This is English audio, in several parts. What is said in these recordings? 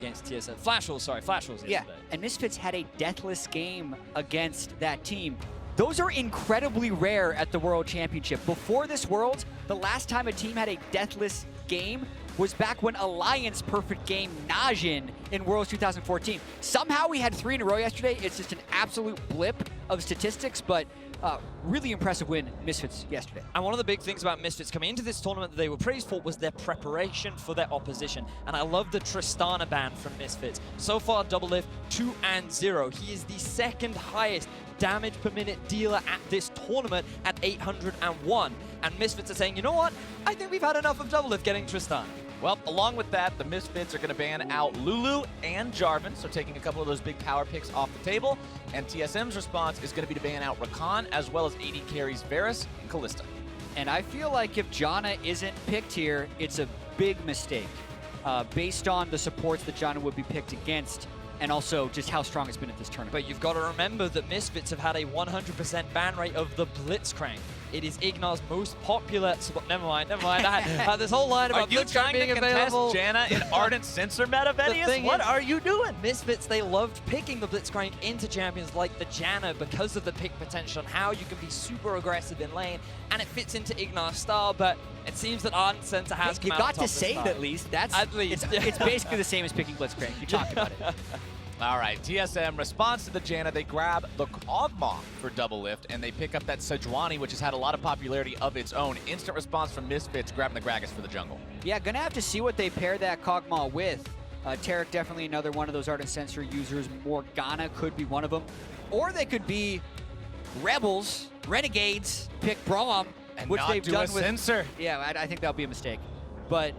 against TSM. Flash Wolves yesterday. Yeah, and Misfits had a deathless game against that team. Those are incredibly rare at the World Championship. Before this Worlds, the last time a team had a deathless game was back when Alliance perfect game Najin in Worlds 2014. Somehow we had 3 in a row yesterday. It's just an absolute blip of statistics, but really impressive win, Misfits, yesterday. And one of the big things about Misfits coming into this tournament that they were praised for was their preparation for their opposition. And I love the Tristana ban from Misfits. So far, Doublelift 2-0. He is the second highest damage per minute dealer at this tournament at 801. And Misfits are saying, you know what? I think we've had enough of Doublelift getting Tristana. Well, along with that, the Misfits are going to ban out Lulu and Jarvan, so taking a couple of those big power picks off the table. And TSM's response is going to be to ban out Rakan, as well as AD carries Varus and Kalista. And I feel like if Janna isn't picked here, it's a big mistake, based on the supports that Janna would be picked against, and also just how strong it's been at this tournament. But you've got to remember that Misfits have had a 100% ban rate of the Blitzcrank. It is Ignar's most popular support. Never mind. I had this whole line about Blitzcrank being available. Are you trying to contest Janna in Ardent Sensor meta, Venius? What are you doing? Misfits, they loved picking the Blitzcrank into champions like the Janna because of the pick potential and how you can be super aggressive in lane, and it fits into Ignar's style, but it seems that Ardent Sensor has come You out got top to save this at least. That's at least. It's basically the same as picking Blitzcrank. You talked about it. All right, TSM responds to the Janna. They grab the Kog'Maw for Doublelift, and they pick up that Sejuani, which has had a lot of popularity of its own. Instant response from Misfits, grabbing the Gragas for the jungle. Yeah, gonna have to see what they pair that Kog'Maw with. Tarek definitely another one of those Ardent Sensor users. Morgana could be one of them. Or they could be Rebels, Renegades, pick Braum, And which not they've do done a with. Sensor. Yeah, I think that'll be a mistake. But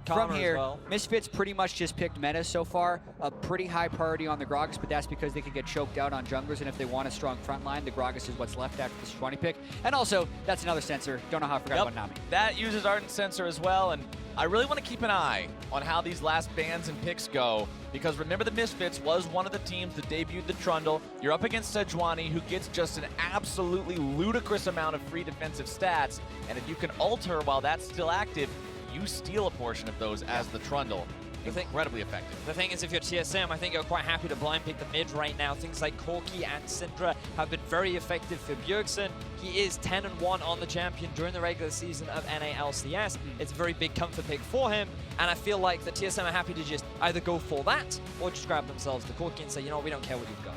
Karma from as here, well. Misfits pretty much just picked meta so far. A pretty high priority on the Gragas, but that's because they could get choked out on junglers, and if they want a strong front line, the Gragas is what's left after the Sejuani pick. And also, that's another Sensor. Don't know how I forgot about Nami. That uses Ardent Sensor as well, and I really want to keep an eye on how these last bans and picks go, because remember the Misfits was one of the teams that debuted the Trundle. You're up against Sejuani, who gets just an absolutely ludicrous amount of free defensive stats, and if you can ult her while that's still active, you steal a portion of those as the Trundle. Incredibly effective. The thing is, if you're TSM, I think you're quite happy to blind pick the mid right now. Things like Corki and Syndra have been very effective for Bjergsen. He is 10-1 on the champion during the regular season of NALCS. It's a very big comfort pick for him, and I feel like the TSM are happy to just either go for that or just grab themselves the Corki and say, you know, we don't care what you've got.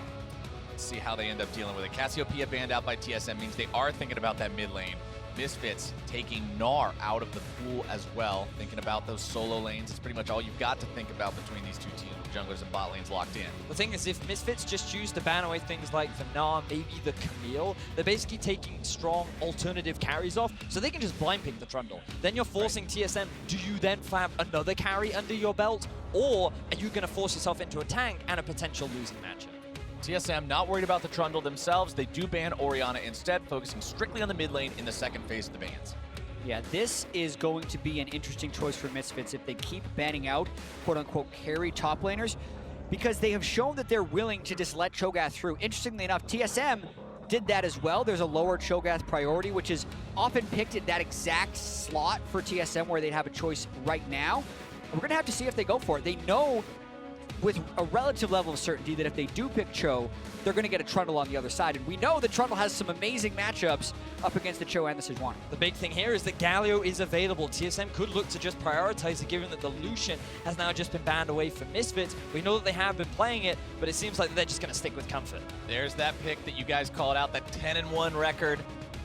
Let's see how they end up dealing with it. Cassiopeia banned out by TSM means they are thinking about that mid lane. Misfits taking Gnar out of the pool as well. Thinking about those solo lanes, it's pretty much all you've got to think about between these two teams. Junglers and bot lanes locked in. The thing is, if Misfits just choose to ban away things like the Gnar, maybe the Camille, they're basically taking strong alternative carries off, so they can just blind pick the Trundle. Then you're forcing TSM, do you then have another carry under your belt, or are you going to force yourself into a tank and a potential losing matchup? TSM not worried about the Trundle themselves. They do ban Orianna instead, focusing strictly on the mid lane in the second phase of the bans. Yeah, this is going to be an interesting choice for Misfits if they keep banning out quote-unquote carry top laners, because they have shown that they're willing to just let Cho'Gath through. Interestingly enough, TSM did that as well. There's a lower Cho'Gath priority, which is often picked at that exact slot for TSM where they'd have a choice right now. We're going to have to see if they go for it. They know with a relative level of certainty that if they do pick Cho, they're going to get a Trundle on the other side. And we know that Trundle has some amazing matchups up against the Cho and the Sejuani. The big thing here is that Galio is available. TSM could look to just prioritize it, given that the Lucian has now just been banned away from Misfits. We know that they have been playing it, but it seems like they're just going to stick with comfort. There's that pick that you guys called out, that 10-1 record.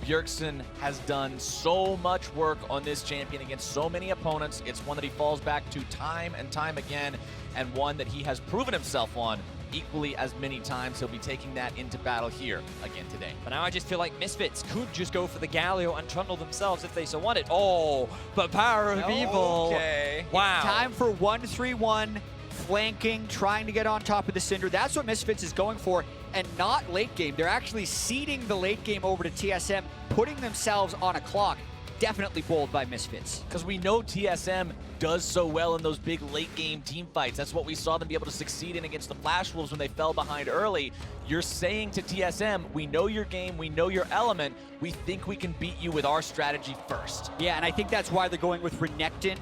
Bjergsen has done so much work on this champion against so many opponents. It's one that he falls back to time and time again, and one that he has proven himself on equally as many times. He'll be taking that into battle here again today. But now I just feel like Misfits could just go for the Galio and Trundle themselves if they so wanted. Oh, but Power of Evil. Okay. Wow. It's time for 1-3-1, flanking, trying to get on top of the Cinder. That's what Misfits is going for, and not late game. They're actually ceding the late game over to TSM, putting themselves on a clock. Definitely bold by Misfits. Because we know TSM does so well in those big late game team fights. That's what we saw them be able to succeed in against the Flash Wolves when they fell behind early. You're saying to TSM, we know your game, we know your element, we think we can beat you with our strategy first. Yeah, and I think that's why they're going with Renekton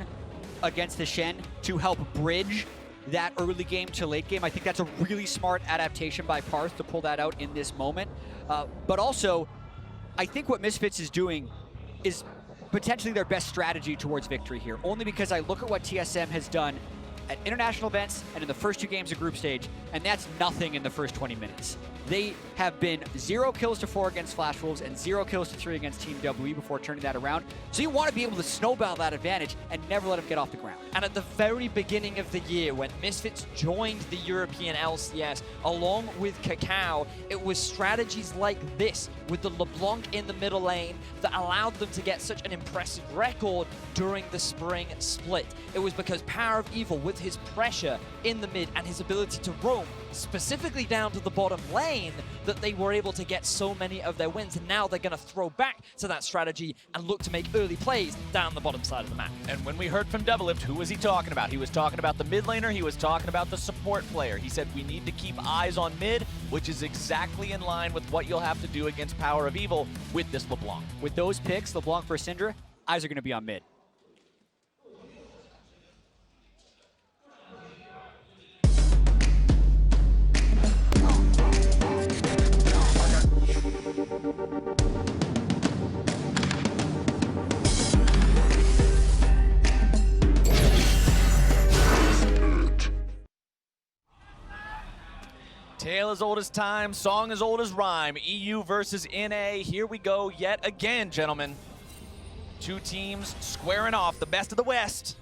against the Shen to help bridge that early game to late game. I think that's a really smart adaptation by Parth to pull that out in this moment. But also, I think what Misfits is doing is potentially their best strategy towards victory here, only because I look at what TSM has done at international events and in the first 2 games of group stage, and that's nothing in the first 20 minutes. They have been 0 kills to 4 against Flash Wolves and 0 kills to 3 against Team WE before turning that around. So you want to be able to snowball that advantage and never let them get off the ground. And at the very beginning of the year, when Misfits joined the European LCS, along with Kakao, it was strategies like this, with the LeBlanc in the middle lane, that allowed them to get such an impressive record during the spring split. It was because Power of Evil, with his pressure in the mid and his ability to roam, specifically down to the bottom lane, that they were able to get so many of their wins. And now they're going to throw back to that strategy and look to make early plays down the bottom side of the map. And when we heard from Doublelift, who was he talking about? He was talking about the mid laner, he was talking about the support player. He said we need to keep eyes on mid, which is exactly in line with what you'll have to do against Power of Evil with this LeBlanc. With those picks, LeBlanc versus Syndra, eyes are going to be on mid. Tale as old as time, song as old as rhyme. EU versus NA. Here we go yet again, gentlemen. 2 teams squaring off, the best of the West.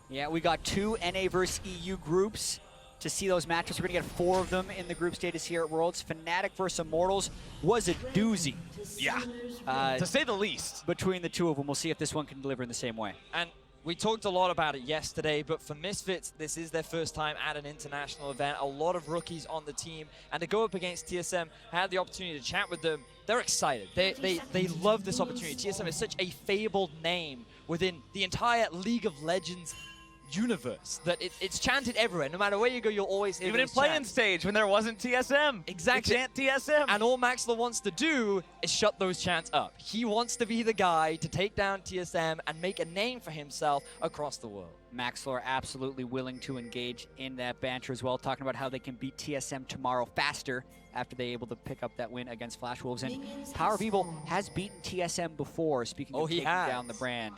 Yeah, we got 2 NA versus EU groups to see those matchups. We're going to get 4 of them in the group stages here at Worlds. Fnatic versus Immortals was a doozy. Yeah, to say the least. Between the 2 of them, we'll see if this one can deliver in the same way. And we talked a lot about it yesterday, but for Misfits, this is their first time at an international event. A lot of rookies on the team, and to go up against TSM, I had the opportunity to chat with them. They're excited. They love this opportunity. TSM is such a fabled name within the entire League of Legends universe that it's chanted everywhere. No matter where you go, you'll always hear Even in those playing chants. stage when there wasn't TSM. Exactly. They chant TSM. And all Maxler wants to do is shut those chants up. He wants to be the guy to take down TSM and make a name for himself across the world. Maxler absolutely willing to engage in that banter as well, talking about how they can beat TSM tomorrow faster after they're able to pick up that win against Flash Wolves. And Power of Evil has beaten TSM before, speaking of taking down the brand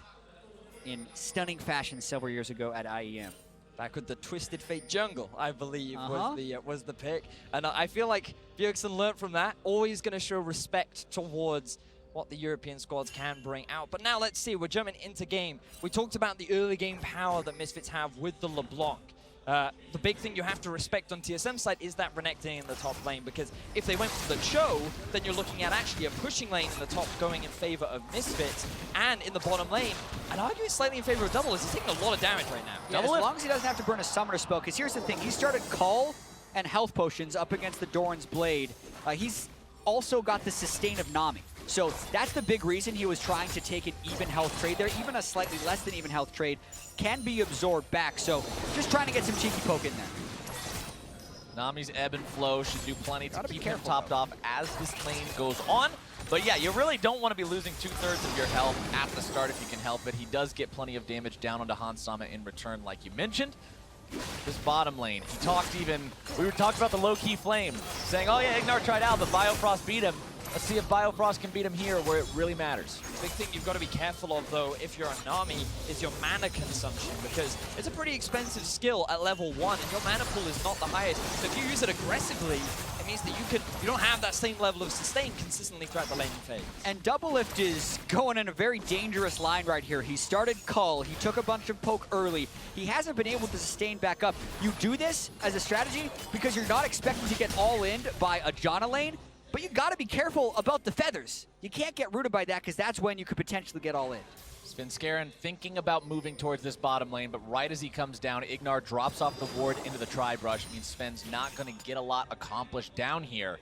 in stunning fashion several years ago at IEM. Back with the Twisted Fate Jungle, I believe, was the pick. And I feel like Bjergsen learned from that. Always going to show respect towards what the European squads can bring out. But now let's see, we're jumping into game. We talked about the early game power that Misfits have with the LeBlanc. The big thing you have to respect on TSM's side is that Renekton in the top lane, because if they went for the Cho, then you're looking at actually a pushing lane in the top going in favor of Misfits, and in the bottom lane, I'd argue it's slightly in favor of Double, as he's taking a lot of damage right now. Yeah, as long as he doesn't have to burn a summoner spell, because here's the thing, he started Call and health potions up against the Doran's Blade. He's also got the sustain of Nami. So that's the big reason he was trying to take an even health trade there. Even a slightly less than even health trade can be absorbed back. So just trying to get some cheeky poke in there. Nami's ebb and flow should do plenty to keep him careful, topped off as this lane goes on. But yeah, you really don't want to be losing 2/3 of your health at the start if you can help it. He does get plenty of damage down onto Hans Sama in return, like you mentioned. This bottom lane, we were talking about the low-key flame, saying, oh yeah, Ignar tried out, but Biofrost beat him. Let's see if Biofrost can beat him here where it really matters. The big thing you've got to be careful of, though, if you're a Nami, is your mana consumption, because it's a pretty expensive skill at level 1, and your mana pool is not the highest. So if you use it aggressively, it means that you don't have that same level of sustain consistently throughout the laning phase. And Doublelift is going in a very dangerous line right here. He started Cull, he took a bunch of poke early. He hasn't been able to sustain back up. You do this as a strategy because you're not expecting to get all in by a Janna lane, but you gotta be careful about the feathers. You can't get rooted by that, because that's when you could potentially get all in. Svenskeren thinking about moving towards this bottom lane, but right as he comes down, Ignar drops off the ward into the tri-brush. It means Sven's not gonna get a lot accomplished down here.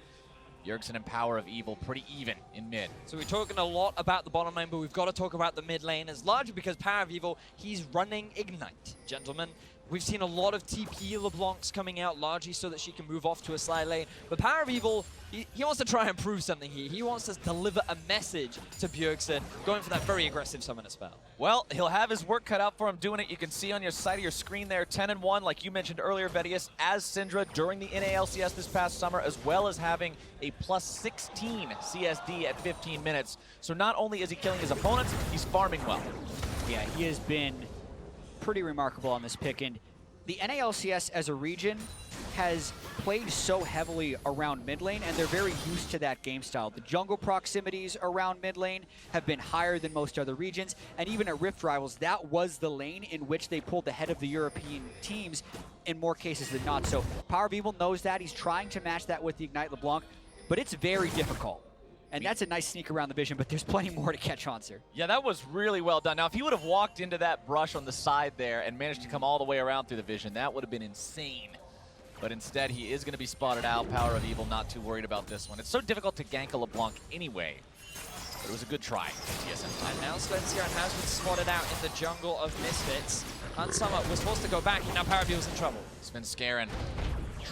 Bjergsen and Power of Evil pretty even in mid. So we're talking a lot about the bottom lane, but we've got to talk about the mid lane, as largely because Power of Evil, he's running Ignite, gentlemen. We've seen a lot of TP LeBlancs coming out, largely so that she can move off to a side lane. But Power of Evil, he wants to try and prove something here. He wants to deliver a message to Bjergsen, going for that very aggressive summoner spell. Well, he'll have his work cut out for him doing it. You can see on your side of your screen there, 10-1, like you mentioned earlier, Vedius, as Syndra during the NALCS this past summer, as well as having a plus 16 CSD at 15 minutes. So not only is he killing his opponents, he's farming well. Yeah, he has been pretty remarkable on this pick, and the NALCS as a region has played so heavily around mid lane, and they're very used to that game style. The jungle proximities around mid lane have been higher than most other regions, and even at Rift Rivals, that was the lane in which they pulled the head of the European teams in more cases than not. So Power of Evil knows that. He's trying to match that with the Ignite LeBlanc, but it's very difficult. And that's a nice sneak around the vision, but there's plenty more to catch on, sir. Yeah, that was really well done. Now, if he would have walked into that brush on the side there and managed to come all the way around through the vision, that would have been insane. But instead, he is going to be spotted out. Power of Evil not too worried about this one. It's so difficult to gank a LeBlanc anyway. But it was a good try. TSM. And now Svenskeren has been spotted out in the jungle of Misfits. Hansama was forced to go back, and now Power of Evil's in trouble. Svenskeren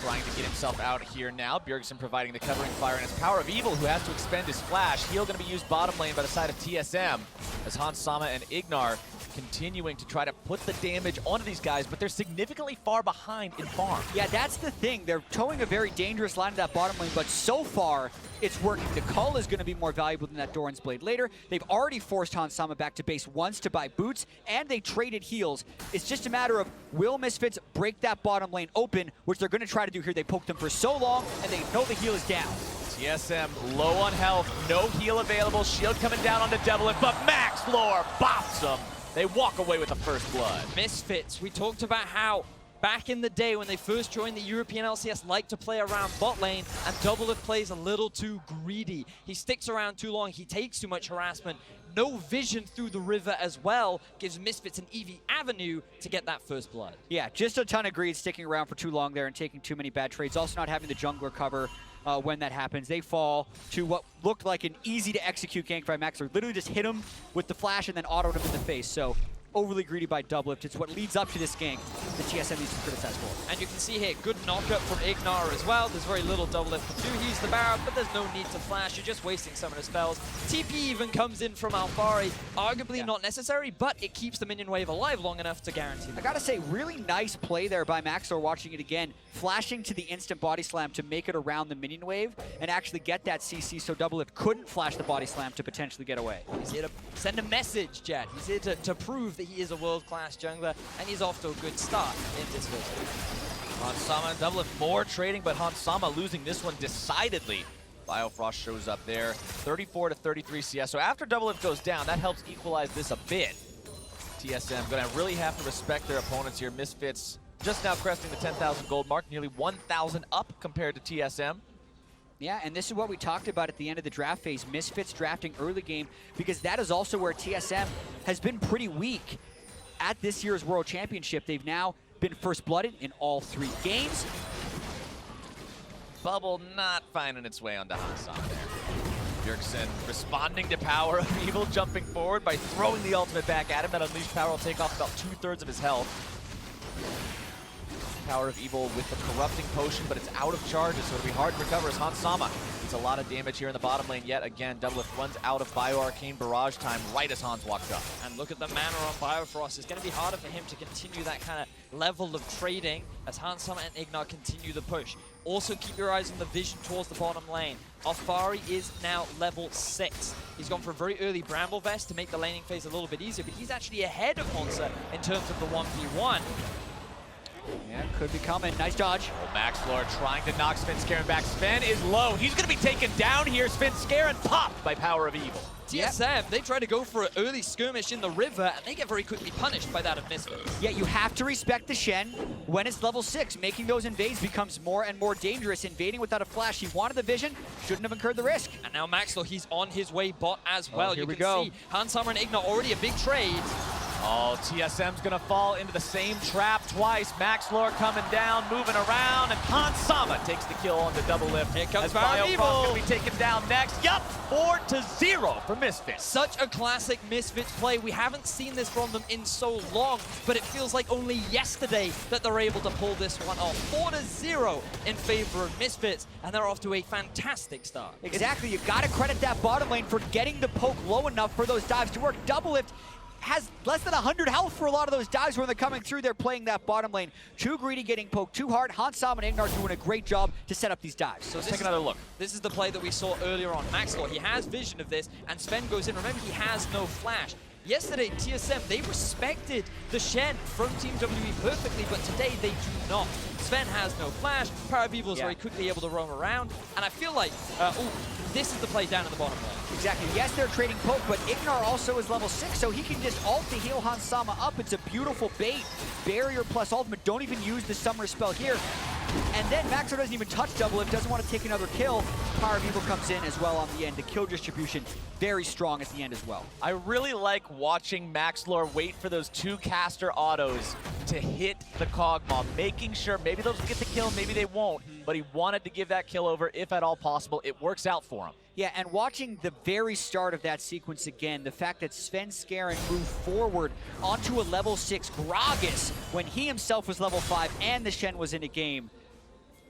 trying to get himself out here now. Bjergsen providing the covering fire, and it's Power of Evil who has to expend his flash. Heal going to be used bottom lane by the side of TSM as Hansama and Ignar continuing to try to put the damage onto these guys, but they're significantly far behind in farm. Yeah, that's the thing. They're towing a very dangerous line to that bottom lane, but so far, it's working. The Cull is going to be more valuable than that Doran's Blade later. They've already forced Hansama back to base once to buy boots, and they traded heals. It's just a matter of, will Misfits break that bottom lane open, which they're going to try to do here. They poked them for so long, and they know the heal is down. TSM low on health, no heal available. Shield coming down onto Devlin, but Max Floor bops him. They walk away with the first blood. Misfits, we talked about how back in the day when they first joined the European LCS liked to play around bot lane, and Doublelift plays a little too greedy. He sticks around too long, he takes too much harassment. No vision through the river as well gives Misfits an easy avenue to get that first blood. Yeah, just a ton of greed sticking around for too long there and taking too many bad trades. Also not having the jungler cover when that happens. They fall to what looked like an easy to execute gank by Max. Literally just hit him with the flash and then autoed him in the face. So overly greedy by Doublelift. It's what leads up to this gank that TSM needs to criticize for. And you can see here, good knockup from Ignar as well. There's very little Doublelift to do. He's the Baron, but there's no need to flash. You're just wasting summoner spells. TP even comes in from Alphari. Arguably not necessary, but it keeps the minion wave alive long enough to guarantee them. I gotta say, really nice play there by Maxor, watching it again, flashing to the instant body slam to make it around the minion wave and actually get that CC so Doublelift couldn't flash the body slam to potentially get away. He's here to send a message, Jet. He's here to prove that he is a world-class jungler, and he's off to a good start in this field. Hansama and Doublelift more trading, but Hansama losing this one decidedly. Biofrost shows up there, 34 to 33 CS. So after Doublelift goes down, that helps equalize this a bit. TSM gonna really have to respect their opponents here. Misfits just now cresting the 10,000 gold mark, nearly 1,000 up compared to TSM. Yeah, and this is what we talked about at the end of the draft phase, Misfits drafting early game, because that is also where TSM has been pretty weak at this year's World Championship. They've now been first-blooded in all 3 games. Bubble not finding its way onto Hansama there. Bjergsen responding to Power of Evil, jumping forward by throwing the ultimate back at him. That Unleashed Power will take off about 2/3 of his health. Power of Evil with the corrupting potion, but it's out of charges, so it'll be hard to recover as Hansama needs a lot of damage here in the bottom lane yet again. Doublelift runs out of Bioarcane barrage time right as Hans walks up. And look at the mana on Biofrost. It's going to be harder for him to continue that kind of level of trading as Hansama and Ignar continue the push. Also keep your eyes on the vision towards the bottom lane. Alphari is now level 6. He's gone for a very early Bramble Vest to make the laning phase a little bit easier, but he's actually ahead of Hansa in terms of the 1v1. Yeah, could be coming. Nice dodge. Oh, Max Floor trying to knock Svenskeren back. Sven is low. He's going to be taken down here. Svenskeren popped by Power of Evil. TSM, they try to go for an early skirmish in the river, and they get very quickly punished by that of Misfits. Yeah, you have to respect the Shen when it's level 6. Making those invades becomes more and more dangerous. Invading without a flash, he wanted the vision, shouldn't have incurred the risk. And now Maxwell, he's on his way bot as well. Here you we can go. see Hansama and Ignar already a big trade. Oh, TSM's gonna fall into the same trap twice. Maxlore coming down, moving around, and Hansama takes the kill on the double lift. Here comes as Biofrost Evil. gonna be taken down next. Yup, 4-0 for Misfits. Such a classic Misfits play. We haven't seen this from them in so long, but it feels like only yesterday that they're able to pull this one off. 4-0 in favor of Misfits, and they're off to a fantastic start. Exactly, you gotta credit that bottom lane for getting the poke low enough for those dives to work. Double lift has less than 100 health for a lot of those dives when they're coming through. They're playing that bottom lane. Too greedy, getting poked too hard. Hansama and Ignar doing a great job to set up these dives. So let's take another look. This is the play that we saw earlier on Maxlore. He has vision of this, and Sven goes in. Remember, he has no flash. Yesterday, TSM, they respected the Shen from Team WWE perfectly, but today they do not. Sven has no flash. Parabeeble is very quickly able to roam around, and I feel like, this is the play down in the bottom lane. Exactly. Yes, they're trading poke, but Ignar also is level 6, so he can just ult to heal Hansama up. It's a beautiful bait. Barrier plus ultimate. Don't even use the summer spell here. And then Maxlore doesn't even touch double lift, doesn't want to take another kill. Parabeeble comes in as well on the end. The kill distribution very strong at the end as well. I really like watching Maxlore wait for those 2 caster autos to hit the Kog'Maw, making sure maybe they'll get the kill, maybe they won't, but he wanted to give that kill over if at all possible. It works out for him. Yeah, and watching the very start of that sequence again, the fact that Sven Skaren moved forward onto a level 6 Gragas when he himself was level 5 and the Shen was in a game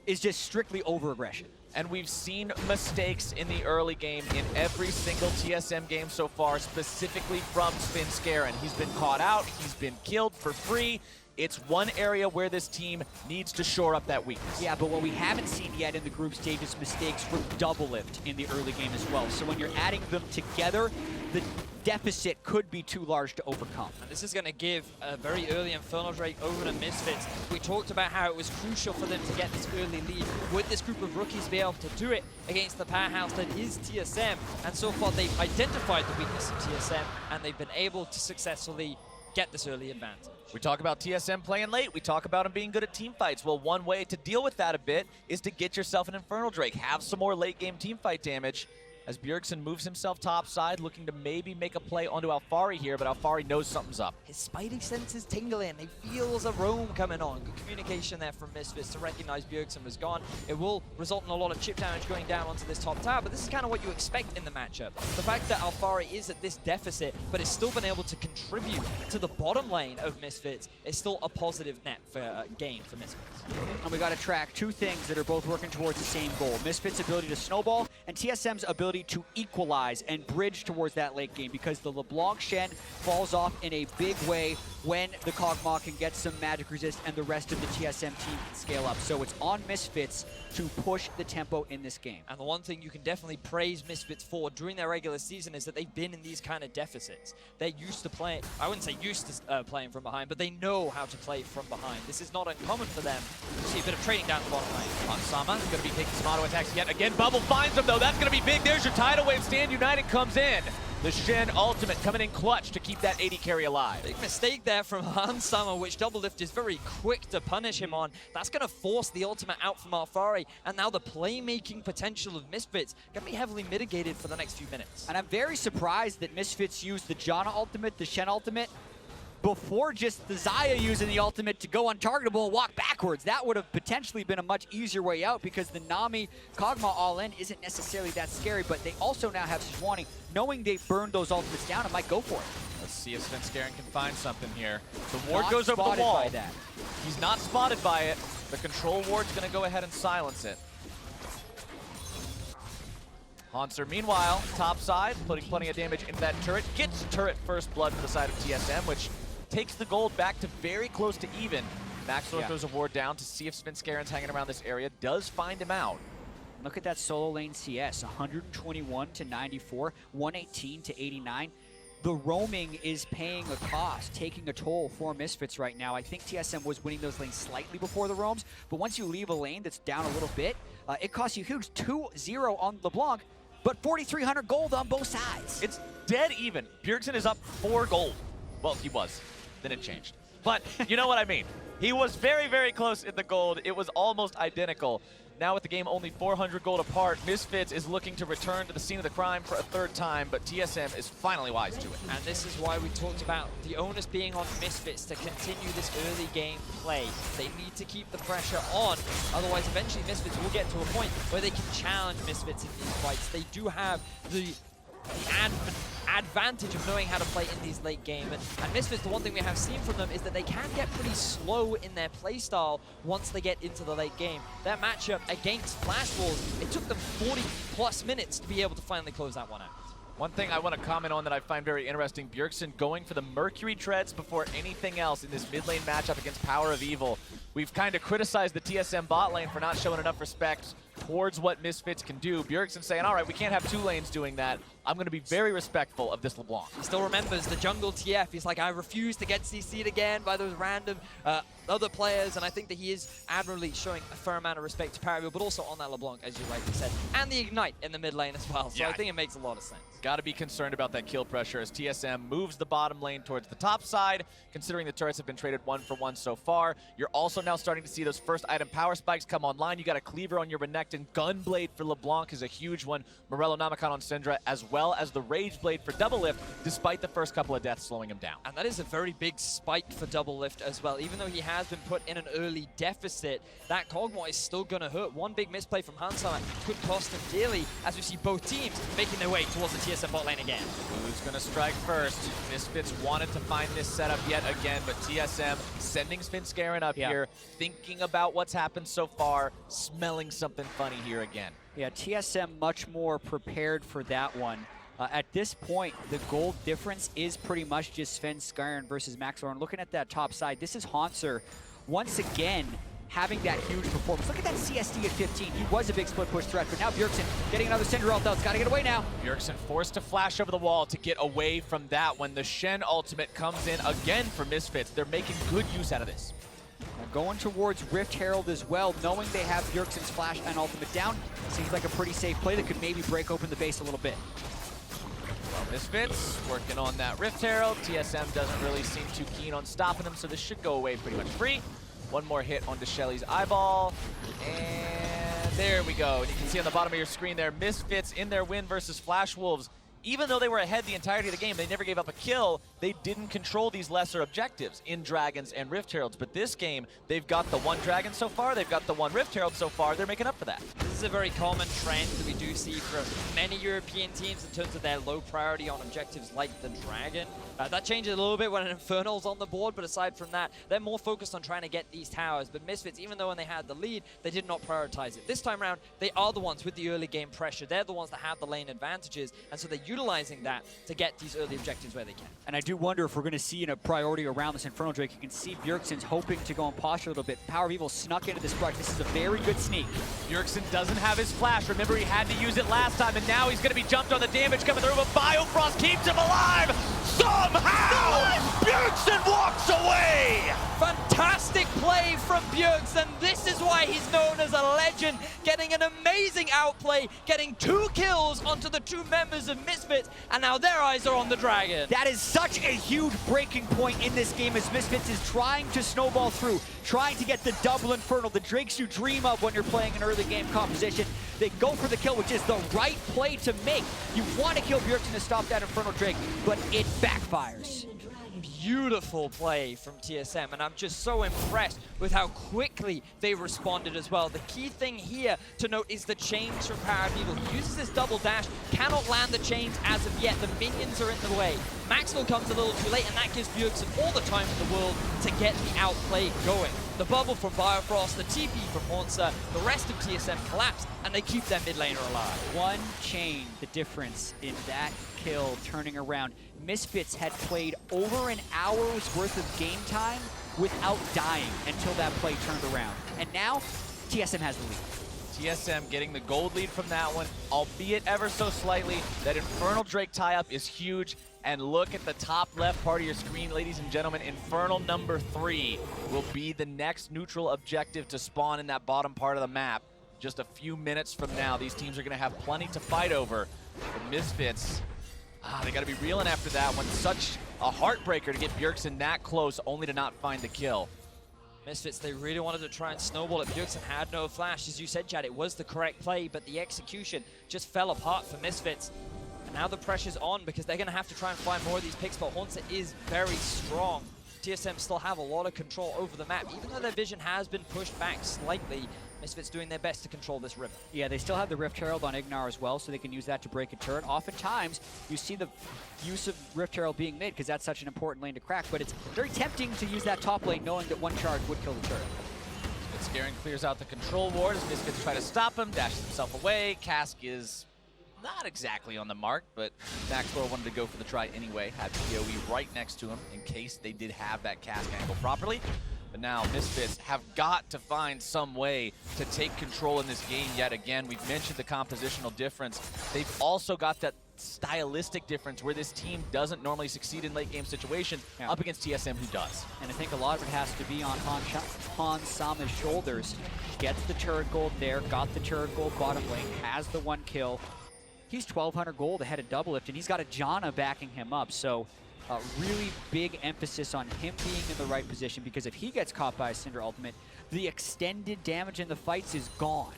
is just strictly over-aggression. And we've seen mistakes in the early game in every single TSM game so far, specifically from Sven Skaren. He's been caught out, he's been killed for free. It's one area where this team needs to shore up that weakness. Yeah, but what we haven't seen yet in the group stage is mistakes from double lift in the early game as well. So when you're adding them together, the deficit could be too large to overcome. And this is going to give a very early Infernal Drake over to Misfits. We talked about how it was crucial for them to get this early lead. Would this group of rookies be able to do it against the powerhouse that is TSM? And so far, they've identified the weakness of TSM, and they've been able to successfully get this early advantage. We talk about TSM playing late. We talk about him being good at team fights. Well, one way to deal with that a bit is to get yourself an Infernal Drake. Have some more late game team fight damage. As Bjergsen moves himself topside, looking to maybe make a play onto Alfari here, but Alfari knows something's up. His spidey sense is tingling. He feels a roam coming on. Good communication there from Misfits to recognize Bjergsen was gone. It will result in a lot of chip damage going down onto this top tower, but this is kind of what you expect in the matchup. The fact that Alfari is at this deficit, but has still been able to contribute to the bottom lane of Misfits, is still a positive net for gain for Misfits. And we got to track 2 things that are both working towards the same goal. Misfits' ability to snowball and TSM's ability to equalize and bridge towards that late game, because the LeBlanc Shen falls off in a big way when the Kog'Maw can get some magic resist and the rest of the TSM team can scale up. So it's on Misfits to push the tempo in this game. And the one thing you can definitely praise Misfits for during their regular season is that they've been in these kind of deficits. They're used to playing, I wouldn't say used to playing from behind, but they know how to play from behind. This is not uncommon for them. You see a bit of trading down the bottom lane. Hansama going to be taking some auto attacks yet again. Bubble finds him though. That's going to be big. There's your tidal wave. Stand United comes in. The Shen ultimate coming in clutch to keep that 80 carry alive. Big mistake there from Hansama, which Double Lift is very quick to punish him on. That's going to force the ultimate out from Alfari, and now the playmaking potential of Misfits going to be heavily mitigated for the next few minutes. And I'm very surprised that Misfits used the Janna ultimate, the Shen ultimate, before just the Xayah using the ultimate to go untargetable and walk backwards. That would have potentially been a much easier way out, because the Nami Kog'Maw all-in isn't necessarily that scary, but they also now have Sejuani. Knowing they've burned those ultimates down, it might go for it. Let's see if Sven Skaren can find something here. The ward Not goes over the spotted wall. by that. He's not spotted by it. The control ward's going to go ahead and silence it. Hanser, meanwhile, top side, putting plenty of damage into that turret. Gets turret first blood for the side of TSM, which takes the gold back to very close to even. Maxlore throws a ward down to see if Sven Skaren's hanging around this area. Does find him out. Look at that solo lane CS, 121 to 94, 118 to 89. The roaming is paying a cost, taking a toll for Misfits right now. I think TSM was winning those lanes slightly before the roams, but once you leave a lane that's down a little bit, it costs you huge. 2-0 on LeBlanc, but 4,300 gold on both sides. It's dead even. Bjergsen is up 4 gold. Well, he was. Then it changed. But you know what I mean. He was very, very close in the gold. It was almost identical. Now with the game only 400 gold apart, Misfits is looking to return to the scene of the crime for a third time, but TSM is finally wise to it. And this is why we talked about the onus being on Misfits to continue this early game play. They need to keep the pressure on, otherwise eventually Misfits will get to a point where they can challenge Misfits in these fights. They do have the advantage of knowing how to play in these late game. And Misfits, the one thing we have seen from them is that they can get pretty slow in their playstyle once they get into the late game. Their matchup against Flash Wolves, it took them 40+ minutes to be able to finally close that one out. One thing I want to comment on that I find very interesting, Bjergsen going for the Mercury Treads before anything else in this mid lane matchup against Power of Evil. We've kind of criticized the TSM bot lane for not showing enough respect towards what Misfits can do. Bjergsen saying, all right, we can't have two lanes doing that. I'm going to be very respectful of this LeBlanc. He still remembers the jungle TF. He's like, I refuse to get CC'd again by those random other players, and I think that he is admirably showing a fair amount of respect to Parabio, but also on that LeBlanc, as you rightly said, and the Ignite in the mid lane as well. So yeah, I think it makes a lot of sense. Got to be concerned about that kill pressure as TSM moves the bottom lane towards the top side, considering the turrets have been traded 1-for-1 so far. You're also now starting to see those first item power spikes come online. You got a Cleaver on your Renekton. Gunblade for LeBlanc is a huge one. Morello Namicon on Syndra, as well as the Rage Blade for Double Lift, despite the first couple of deaths slowing him down. And that is a very big spike for Double Lift as well. Even though he has been put in an early deficit, that Kog'Maw is still going to hurt. One big misplay from Hansama could cost him dearly, as we see both teams making their way towards the TSM bot lane again. Who's going to strike first? Misfits wanted to find this setup yet again, but TSM sending Svenskeren up here, thinking about what's happened so far, smelling something funny here again. Yeah, TSM much more prepared for that one. At this point, the gold difference is pretty much just Svenskeren versus Maxlorn. Looking at that top side, this is Hauntzer once again having that huge performance. Look at that CSD at 15. He was a big split push threat, but now Bjergsen getting another Cinder ult out. It's got to get away now. Bjergsen forced to flash over the wall to get away from that when the Shen ultimate comes in again for Misfits. They're making good use out of this. Going towards Rift Herald as well, knowing they have Bjergsen's flash and ultimate down. Seems like a pretty safe play that could maybe break open the base a little bit. Well, Misfits working on that Rift Herald. TSM doesn't really seem too keen on stopping them, so this should go away pretty much free. One more hit onto Shelly's eyeball, and there we go. And you can see on the bottom of your screen there, Misfits in their win versus Flash Wolves. Even though they were ahead the entirety of the game, they never gave up a kill. They didn't control these lesser objectives in Dragons and Rift Heralds. But this game, they've got the one Dragon so far, they've got the one Rift Herald so far. They're making up for that. This is a very common trend that we do see from many European teams in terms of their low priority on objectives like the Dragon. That changes a little bit when an Infernal's on the board, but aside from that, they're more focused on trying to get these towers. But Misfits, even though when they had the lead, they did not prioritize it. This time around, they are the ones with the early game pressure. They're the ones that have the lane advantages, and so they're utilizing that to get these early objectives where they can. And I do wonder if we're going to see a priority around this Infernal Drake. You can see Bjergsen's hoping to go on posture a little bit. Power of Evil snuck into this brush. This is a very good sneak. Bjergsen doesn't have his flash. Remember, he had to use it last time, and now he's going to be jumped on the damage coming through, but Biofrost keeps him alive! Somehow! Bjergsen walks away! Fantastic play from Bjergsen. This is why he's known as a legend, getting an amazing outplay, getting 2 kills onto the 2 members of Misfits, and now their eyes are on the Dragon. That is such a huge breaking point in this game as Misfits is trying to snowball through, trying to get the double Infernal, the Drakes you dream of when you're playing an early game composition. They go for the kill, which is the right play to make. You want to kill Bjergsen to stop that Infernal Drake, but it backfires. Beautiful play from TSM, and I'm just so impressed with how quickly they responded as well. The key thing here to note is the chains from Power of Evil. He uses this double dash, cannot land the chains as of yet. The minions are in the way. Maxwell comes a little too late, and that gives Bjergsen all the time in the world to get the outplay going. The bubble from Biofrost, the TP from Hauntzer, the rest of TSM collapse, and they keep their mid laner alive. One chain, the difference in that kill turning around. Misfits had played over an hour's worth of game time without dying until that play turned around. And now, TSM has the lead. TSM getting the gold lead from that one, albeit ever so slightly. That Infernal Drake tie-up is huge. And look at the top left part of your screen, ladies and gentlemen. Infernal number 3 will be the next neutral objective to spawn in that bottom part of the map. Just a few minutes from now, these teams are going to have plenty to fight over. The Misfits, they got to be reeling after that one. Such a heartbreaker to get Bjergsen that close only to not find the kill. Misfits, they really wanted to try and snowball it. Bjergsen had no flash. As you said, Chad, it was the correct play, but the execution just fell apart for Misfits. And now the pressure's on because they're going to have to try and find more of these picks, but Haunter is very strong. TSM still have a lot of control over the map. Even though their vision has been pushed back slightly, Misfits doing their best to control this river. Yeah, they still have the Rift Herald on Ignar as well, so they can use that to break a turret. Oftentimes, you see the use of Rift Herald being mid because that's such an important lane to crack, but it's very tempting to use that top lane knowing that one charge would kill the turret. Scaring clears out the control ward as Misfits try to stop him, dashes himself away. Cask is not exactly on the mark, but Maxwell wanted to go for the try anyway. Had PoE right next to him in case they did have that Cask angle properly. But now Misfits have got to find some way to take control in this game yet again. We've mentioned the compositional difference. They've also got that stylistic difference where this team doesn't normally succeed in late game situations up against TSM, who does. And I think a lot of it has to be on Hans Sama's shoulders. Gets the turret gold there, got the turret gold bottom lane, has the 1 kill. He's 1,200 gold ahead of Doublelift, and he's got a Janna backing him up. So really big emphasis on him being in the right position, because if he gets caught by a Cinder ultimate, the extended damage in the fights is gone.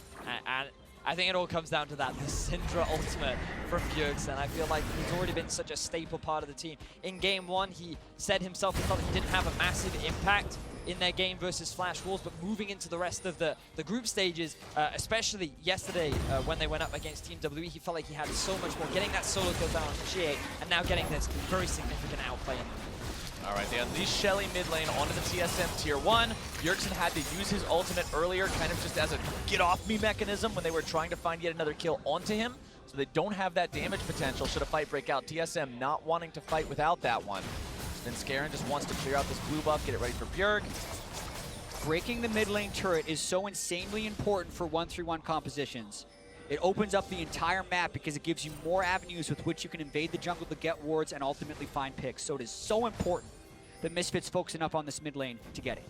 And I think it all comes down to that, the Syndra ultimate from Bjergsen. I feel like he's already been such a staple part of the team. In game 1, he said himself he felt he didn't have a massive impact in their game versus Flash Wolves, but moving into the rest of the group stages, especially yesterday when they went up against Team WE, he felt like he had so much more, getting that solo kill down on G8, and now getting this very significant outplay in the All right, they unleashed Shelly mid lane onto the TSM tier 1. Bjergsen had to use his ultimate earlier, kind of just as a get-off-me mechanism when they were trying to find yet another kill onto him, so they don't have that damage potential should a fight break out. TSM not wanting to fight without that one. Then Scarin just wants to clear out this blue buff, get it ready for Bjerg. Breaking the mid lane turret is so insanely important for 1-3-1 compositions. It opens up the entire map because it gives you more avenues with which you can invade the jungle to get wards and ultimately find picks. So it is so important that Misfits focusing up on this mid lane to get it.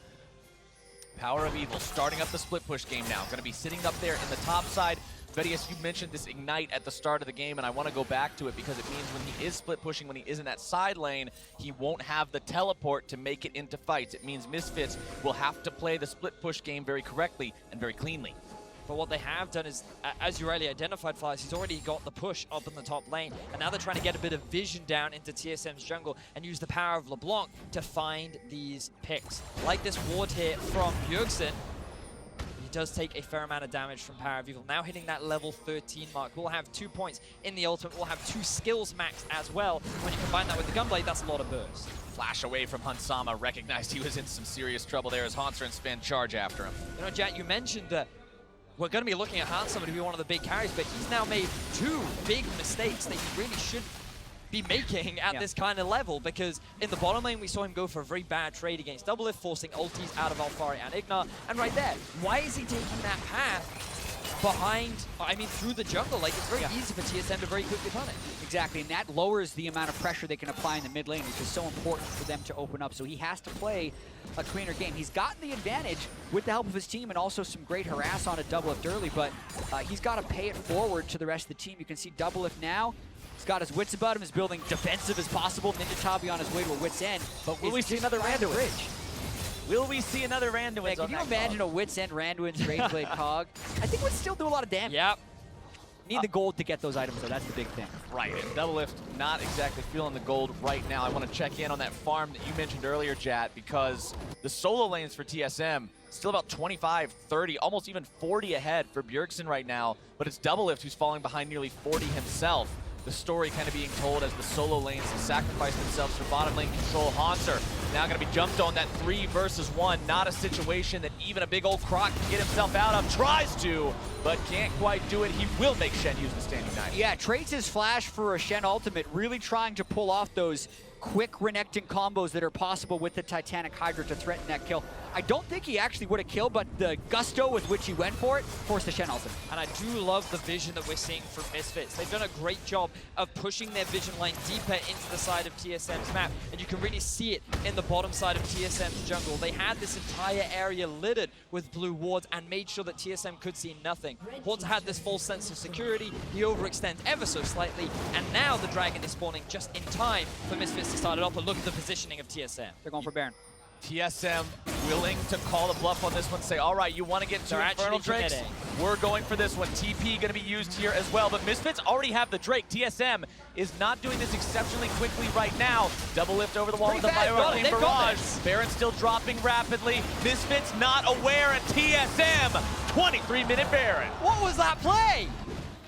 Power of Evil starting up the split push game now. Going to be sitting up there in the top side. Vedius, you mentioned this Ignite at the start of the game, and I want to go back to it because it means when he is split pushing, when he is in that side lane, he won't have the teleport to make it into fights. It means Misfits will have to play the split push game very correctly and very cleanly. But what they have done is, as you rightly identified, Flyers, he's already got the push up in the top lane, and now they're trying to get a bit of vision down into TSM's jungle and use the power of LeBlanc to find these picks. Like this ward here from Bjergsen. He does take a fair amount of damage from Power of Evil. Now hitting that level 13 mark. We'll have 2 points in the ultimate. We'll have 2 skills maxed as well. When you combine that with the Gunblade, that's a lot of burst. Flash away from Hansama, recognized he was in some serious trouble there as Haunter and Sven charge after him. You know, Jack, you mentioned that we're going to be looking at Hansama to be one of the big carries, but he's now made 2 big mistakes that he really should be making at this kind of level, because in the bottom lane we saw him go for a very bad trade against Doublelift, forcing ultis out of Alfari and Ignar, and right there, why is he taking that path behind, I mean through the jungle? Like, it's very easy for TSM to very quickly punish. Exactly, and that lowers the amount of pressure they can apply in the mid lane, which is so important for them to open up, so he has to play a cleaner game. He's gotten the advantage with the help of his team and also some great harass on a Doublelift early, but he's got to pay it forward to the rest of the team. You can see Doublelift now, he's got his wits about him, is building defensive as possible. Ninja Tabi on his way to a wits end. But will we see another Randuin? Will we see another Randuin? Can you imagine a wits end Randuin's Rageblade Cog? I think it would still do a lot of damage. Yep. Need the gold to get those items, though. That's the big thing. Right, and Doublelift not exactly feeling the gold right now. I want to check in on that farm that you mentioned earlier, Jat, because the solo lanes for TSM still about 25, 30, almost even 40 ahead for Bjergsen right now, but it's Doublelift who's falling behind nearly 40 himself. The story kind of being told as the solo lanes sacrifice themselves for bottom lane control. Haunter now going to be jumped on that 3 versus 1. Not a situation that even a big old Croc can get himself out of. Tries to, but can't quite do it. He will make Shen use the standing knife. Yeah, trades his flash for a Shen ultimate, really trying to pull off those quick Renekton combos that are possible with the Titanic Hydra to threaten that kill. I don't think he actually would have killed, but the gusto with which he went for it forced the Shen ultimate. And I do love the vision that we're seeing from Misfits. They've done a great job of pushing their vision line deeper into the side of TSM's map, and you can really see it in the bottom side of TSM's jungle. They had this entire area littered with blue wards and made sure that TSM could see nothing. Haunter had this false sense of security. He overextends ever so slightly, and now the dragon is spawning just in time for Misfits to start it off. But look at the positioning of TSM. They're going for Baron. TSM willing to call the bluff on this one, say, all right, you want to get 2 They're Infernal actually Drakes? committing. We're going for this one. TP going to be used here as well, but Misfits already have the Drake. TSM is not doing this exceptionally quickly right now. Double lift over the wall with the Myro They've got Barrage. this. Baron still dropping rapidly. Misfits not aware, and TSM, 23-minute Baron. What was that play?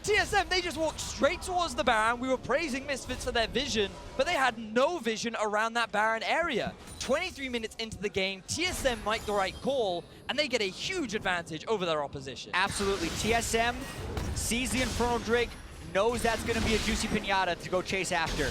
TSM, they just walked straight towards the Baron. We were praising Misfits for their vision, but they had no vision around that Baron area. 23 minutes into the game, TSM make the right call, and they get a huge advantage over their opposition. Absolutely. TSM sees the Infernal Drake, knows that's going to be a juicy pinata to go chase after.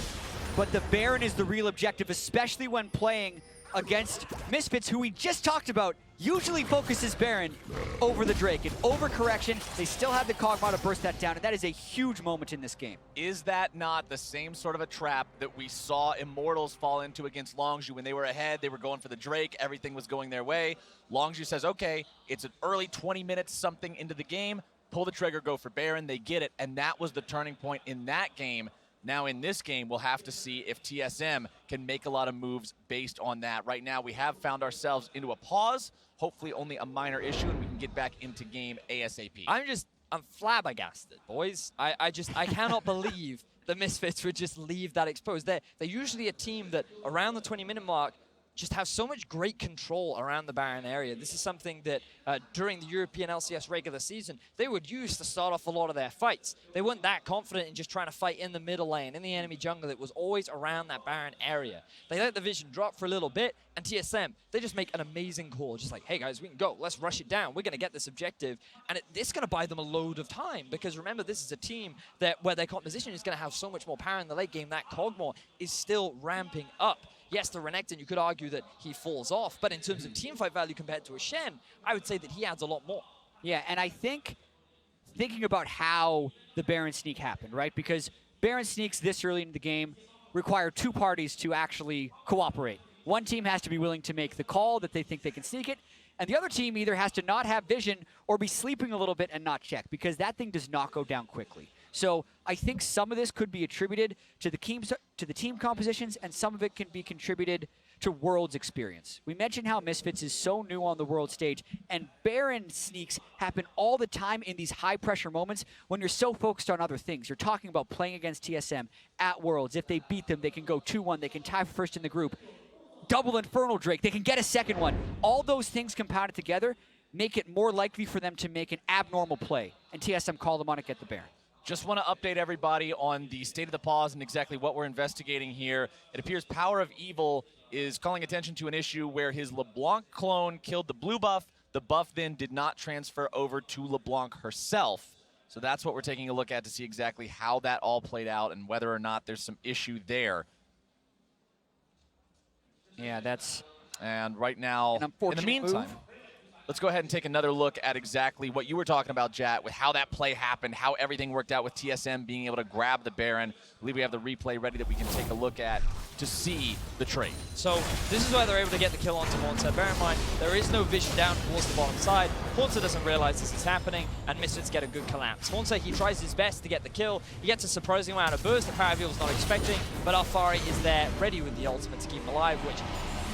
But the Baron is the real objective, especially when playing against Misfits, who we just talked about, usually focuses Baron over the Drake. An overcorrection, they still have the Kog'Maw to burst that down, and that is a huge moment in this game. Is that not the same sort of a trap that we saw Immortals fall into against Longzhu when they were ahead? They were going for the Drake, everything was going their way. Longzhu says, okay, it's an early 20 minutes something into the game, pull the trigger, go for Baron, they get it, and that was the turning point in that game. Now in this game, we'll have to see if TSM can make a lot of moves based on that. Right now, we have found ourselves into a pause, hopefully only a minor issue, and we can get back into game ASAP. I'm flabbergasted, boys. I cannot believe the Misfits would just leave that exposed. They're usually a team that around the 20-minute mark just have so much great control around the Baron area. This is something that during the European LCS regular season, they would use to start off a lot of their fights. They weren't that confident in just trying to fight in the middle lane, in the enemy jungle. It was always around that Baron area. They let the vision drop for a little bit, and TSM, they just make an amazing call. Just like, hey guys, we can go. Let's rush it down. We're going to get this objective. And this is going to buy them a load of time, because remember, this is a team where their composition is going to have so much more power in the late game. That Kog'Maw is still ramping up. Yes, the Renekton, you could argue that he falls off, but in terms of teamfight value compared to a Shen, I would say that he adds a lot more. Yeah, and I think, thinking about how the Baron sneak happened, right? Because Baron sneaks this early in the game require 2 parties to actually cooperate. One team has to be willing to make the call that they think they can sneak it, and the other team either has to not have vision or be sleeping a little bit and not check, because that thing does not go down quickly. So I think some of this could be attributed to the team compositions, and some of it can be contributed to Worlds experience. We mentioned how Misfits is so new on the World stage, and Baron sneaks happen all the time in these high-pressure moments when you're so focused on other things. You're talking about playing against TSM at Worlds. If they beat them, they can go 2-1. They can tie for first in the group. Double Infernal Drake. They can get a second one. All those things compounded together make it more likely for them to make an abnormal play, and TSM call them on it, get the Baron. Just want to update everybody on the state of the pause and exactly what we're investigating here. It appears Power of Evil is calling attention to an issue where his LeBlanc clone killed the blue buff. The buff then did not transfer over to LeBlanc herself. So that's what we're taking a look at to see exactly how that all played out and whether or not there's some issue there. Yeah, that's and right now, an unfortunate in the meantime, move. Let's go ahead and take another look at exactly what you were talking about, Jat, with how that play happened, how everything worked out with TSM being able to grab the Baron. I believe we have the replay ready that we can take a look at to see the trade. So this is where they're able to get the kill onto Haunter. Bear in mind, there is no vision down towards the bottom side. Haunter doesn't realize this is happening, and Misfits get a good collapse. Haunter, he tries his best to get the kill. He gets a surprising amount of burst the Power of Evil was not expecting, but Alfari is there ready with the ultimate to keep him alive, which,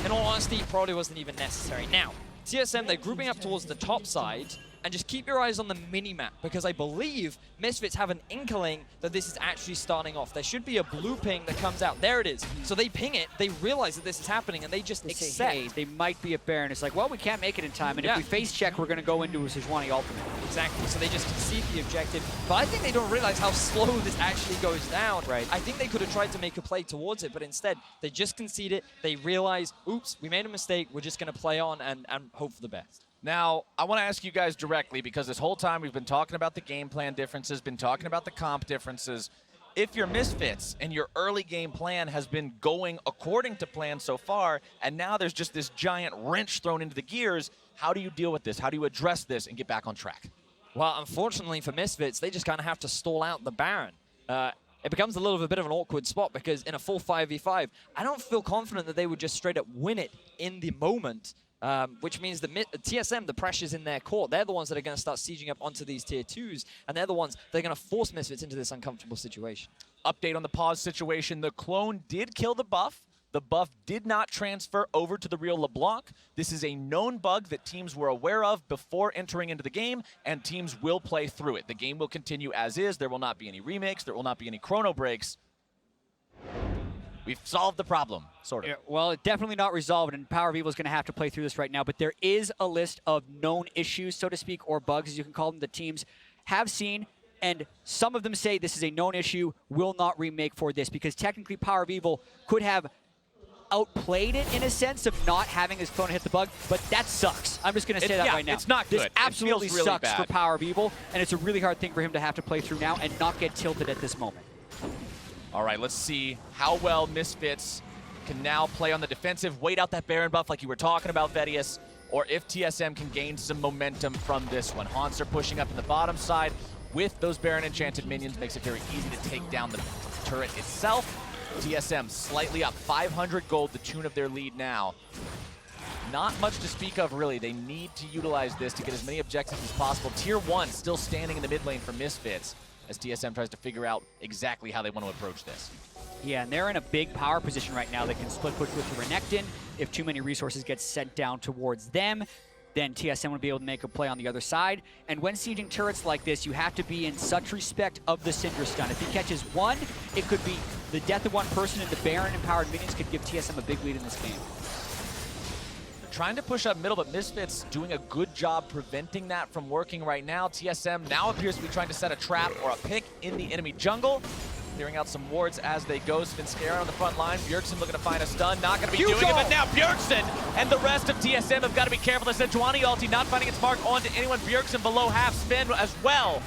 in all honesty, probably wasn't even necessary. Now, TSM, they're grouping up towards the top side, and just keep your eyes on the mini-map, because I believe Misfits have an inkling that this is actually starting off. There should be a blue ping that comes out. There it is. So they ping it, they realize that this is happening, and they just accept. Say, hey, they might be a Baron. It's like, well, we can't make it in time, and if we face check, we're going to go into a Sejuani ultimate. Exactly, so they just concede the objective. But I think they don't realize how slow this actually goes down. Right. I think they could have tried to make a play towards it, but instead, they just concede it. They realize, oops, we made a mistake. We're just going to play on and hope for the best. Now, I want to ask you guys directly, because this whole time we've been talking about the game plan differences, been talking about the comp differences. If you're Misfits and your early game plan has been going according to plan so far, and now there's just this giant wrench thrown into the gears, how do you deal with this? How do you address this and get back on track? Well, unfortunately for Misfits, they just kind of have to stall out the Baron. It becomes a little bit of an awkward spot, because in a full 5v5, I don't feel confident that they would just straight up win it in the moment. Which means that TSM, the pressure's in their court. They're the ones that are going to start sieging up onto these tier 2s, and they're the ones that are going to force Misfits into this uncomfortable situation. Update on the pause situation. The clone did kill the buff, the buff did not transfer over to the real LeBlanc. This is a known bug that teams were aware of before entering into the game, and teams will play through it. The game will continue as is. There will not be any remakes. There will not be any chrono breaks. We've solved the problem, sort of. Yeah, well, it's definitely not resolved, and Power of Evil is going to have to play through this right now, but there is a list of known issues, so to speak, or bugs, as you can call them, that teams have seen, and some of them say this is a known issue, will not remake for this, because technically Power of Evil could have outplayed it in a sense of not having his phone hit the bug, but that sucks. I'm just going to say that right now. It's not good. This absolutely really sucks bad for Power of Evil, and it's a really hard thing for him to have to play through now and not get tilted at this moment. All right, let's see how well Misfits can now play on the defensive, wait out that Baron buff like you were talking about, Vedius, or if TSM can gain some momentum from this one. Haunts are pushing up in the bottom side with those Baron Enchanted minions, makes it very easy to take down the turret itself. TSM slightly up, 500 gold, the tune of their lead now. Not much to speak of, really. They need to utilize this to get as many objectives as possible. Tier 1 still standing in the mid lane for Misfits as TSM tries to figure out exactly how they want to approach this. Yeah, and they're in a big power position right now. They can split push with the Renekton. If too many resources get sent down towards them, then TSM would be able to make a play on the other side. And when sieging turrets like this, you have to be in such respect of the Syndra stun. If he catches one, it could be the death of one person, and the Baron empowered minions could give TSM a big lead in this game. Trying to push up middle, but Misfits doing a good job preventing that from working right now. TSM now appears to be trying to set a trap or a pick in the enemy jungle. Clearing out some wards as they go. Svenskeren on the front line. Bjergsen looking to find a stun. Not going to be doing it, but now Bjergsen and the rest of TSM have got to be careful. The Sejuani ulti not finding its mark onto anyone. Bjergsen below half spin as well.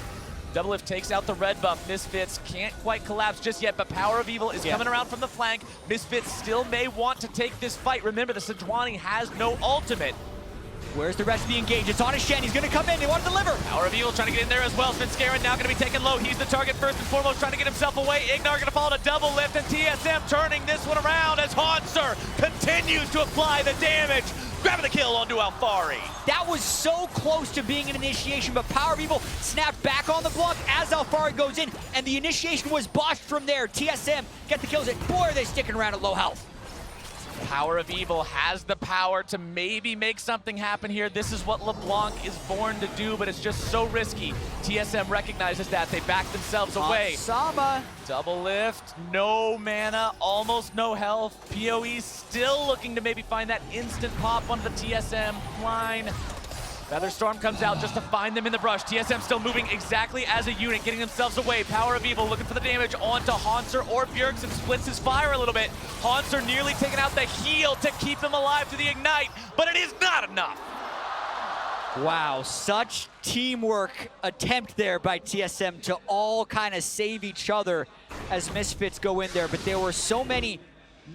Doublelift takes out the red buff. Misfits can't quite collapse just yet, but Power of Evil is coming around from the flank. Misfits still may want to take this fight. Remember, the Sejuani has no ultimate. Where's the rest of the engage? It's on a Shen. He's going to come in. They want to deliver. Power of Evil trying to get in there as well. Svenskeren now going to be taken low. He's the target first and foremost, trying to get himself away. Ignar going to fall to Doublelift, and TSM turning this one around as Haunser continues to apply the damage. Grabbing the kill onto Alfari. That was so close to being an initiation, but Power of Evil snapped back on the block as Alfari goes in, and the initiation was botched from there. TSM get the kills, and boy, are they sticking around at low health. Power of Evil has the power to maybe make something happen here. This is what LeBlanc is born to do, but it's just so risky. TSM recognizes that. They back themselves away. Sama. Double lift, no mana, almost no health. PoE still looking to maybe find that instant pop onto the TSM line. Featherstorm comes out just to find them in the brush. TSM still moving exactly as a unit, getting themselves away. Power of Evil looking for the damage onto Haunser or Bjergsen. Splits his fire a little bit. Haunser nearly taking out the heal to keep him alive to the ignite, but it is not enough. Wow, such teamwork attempt there by TSM to all kind of save each other as Misfits go in there, but there were so many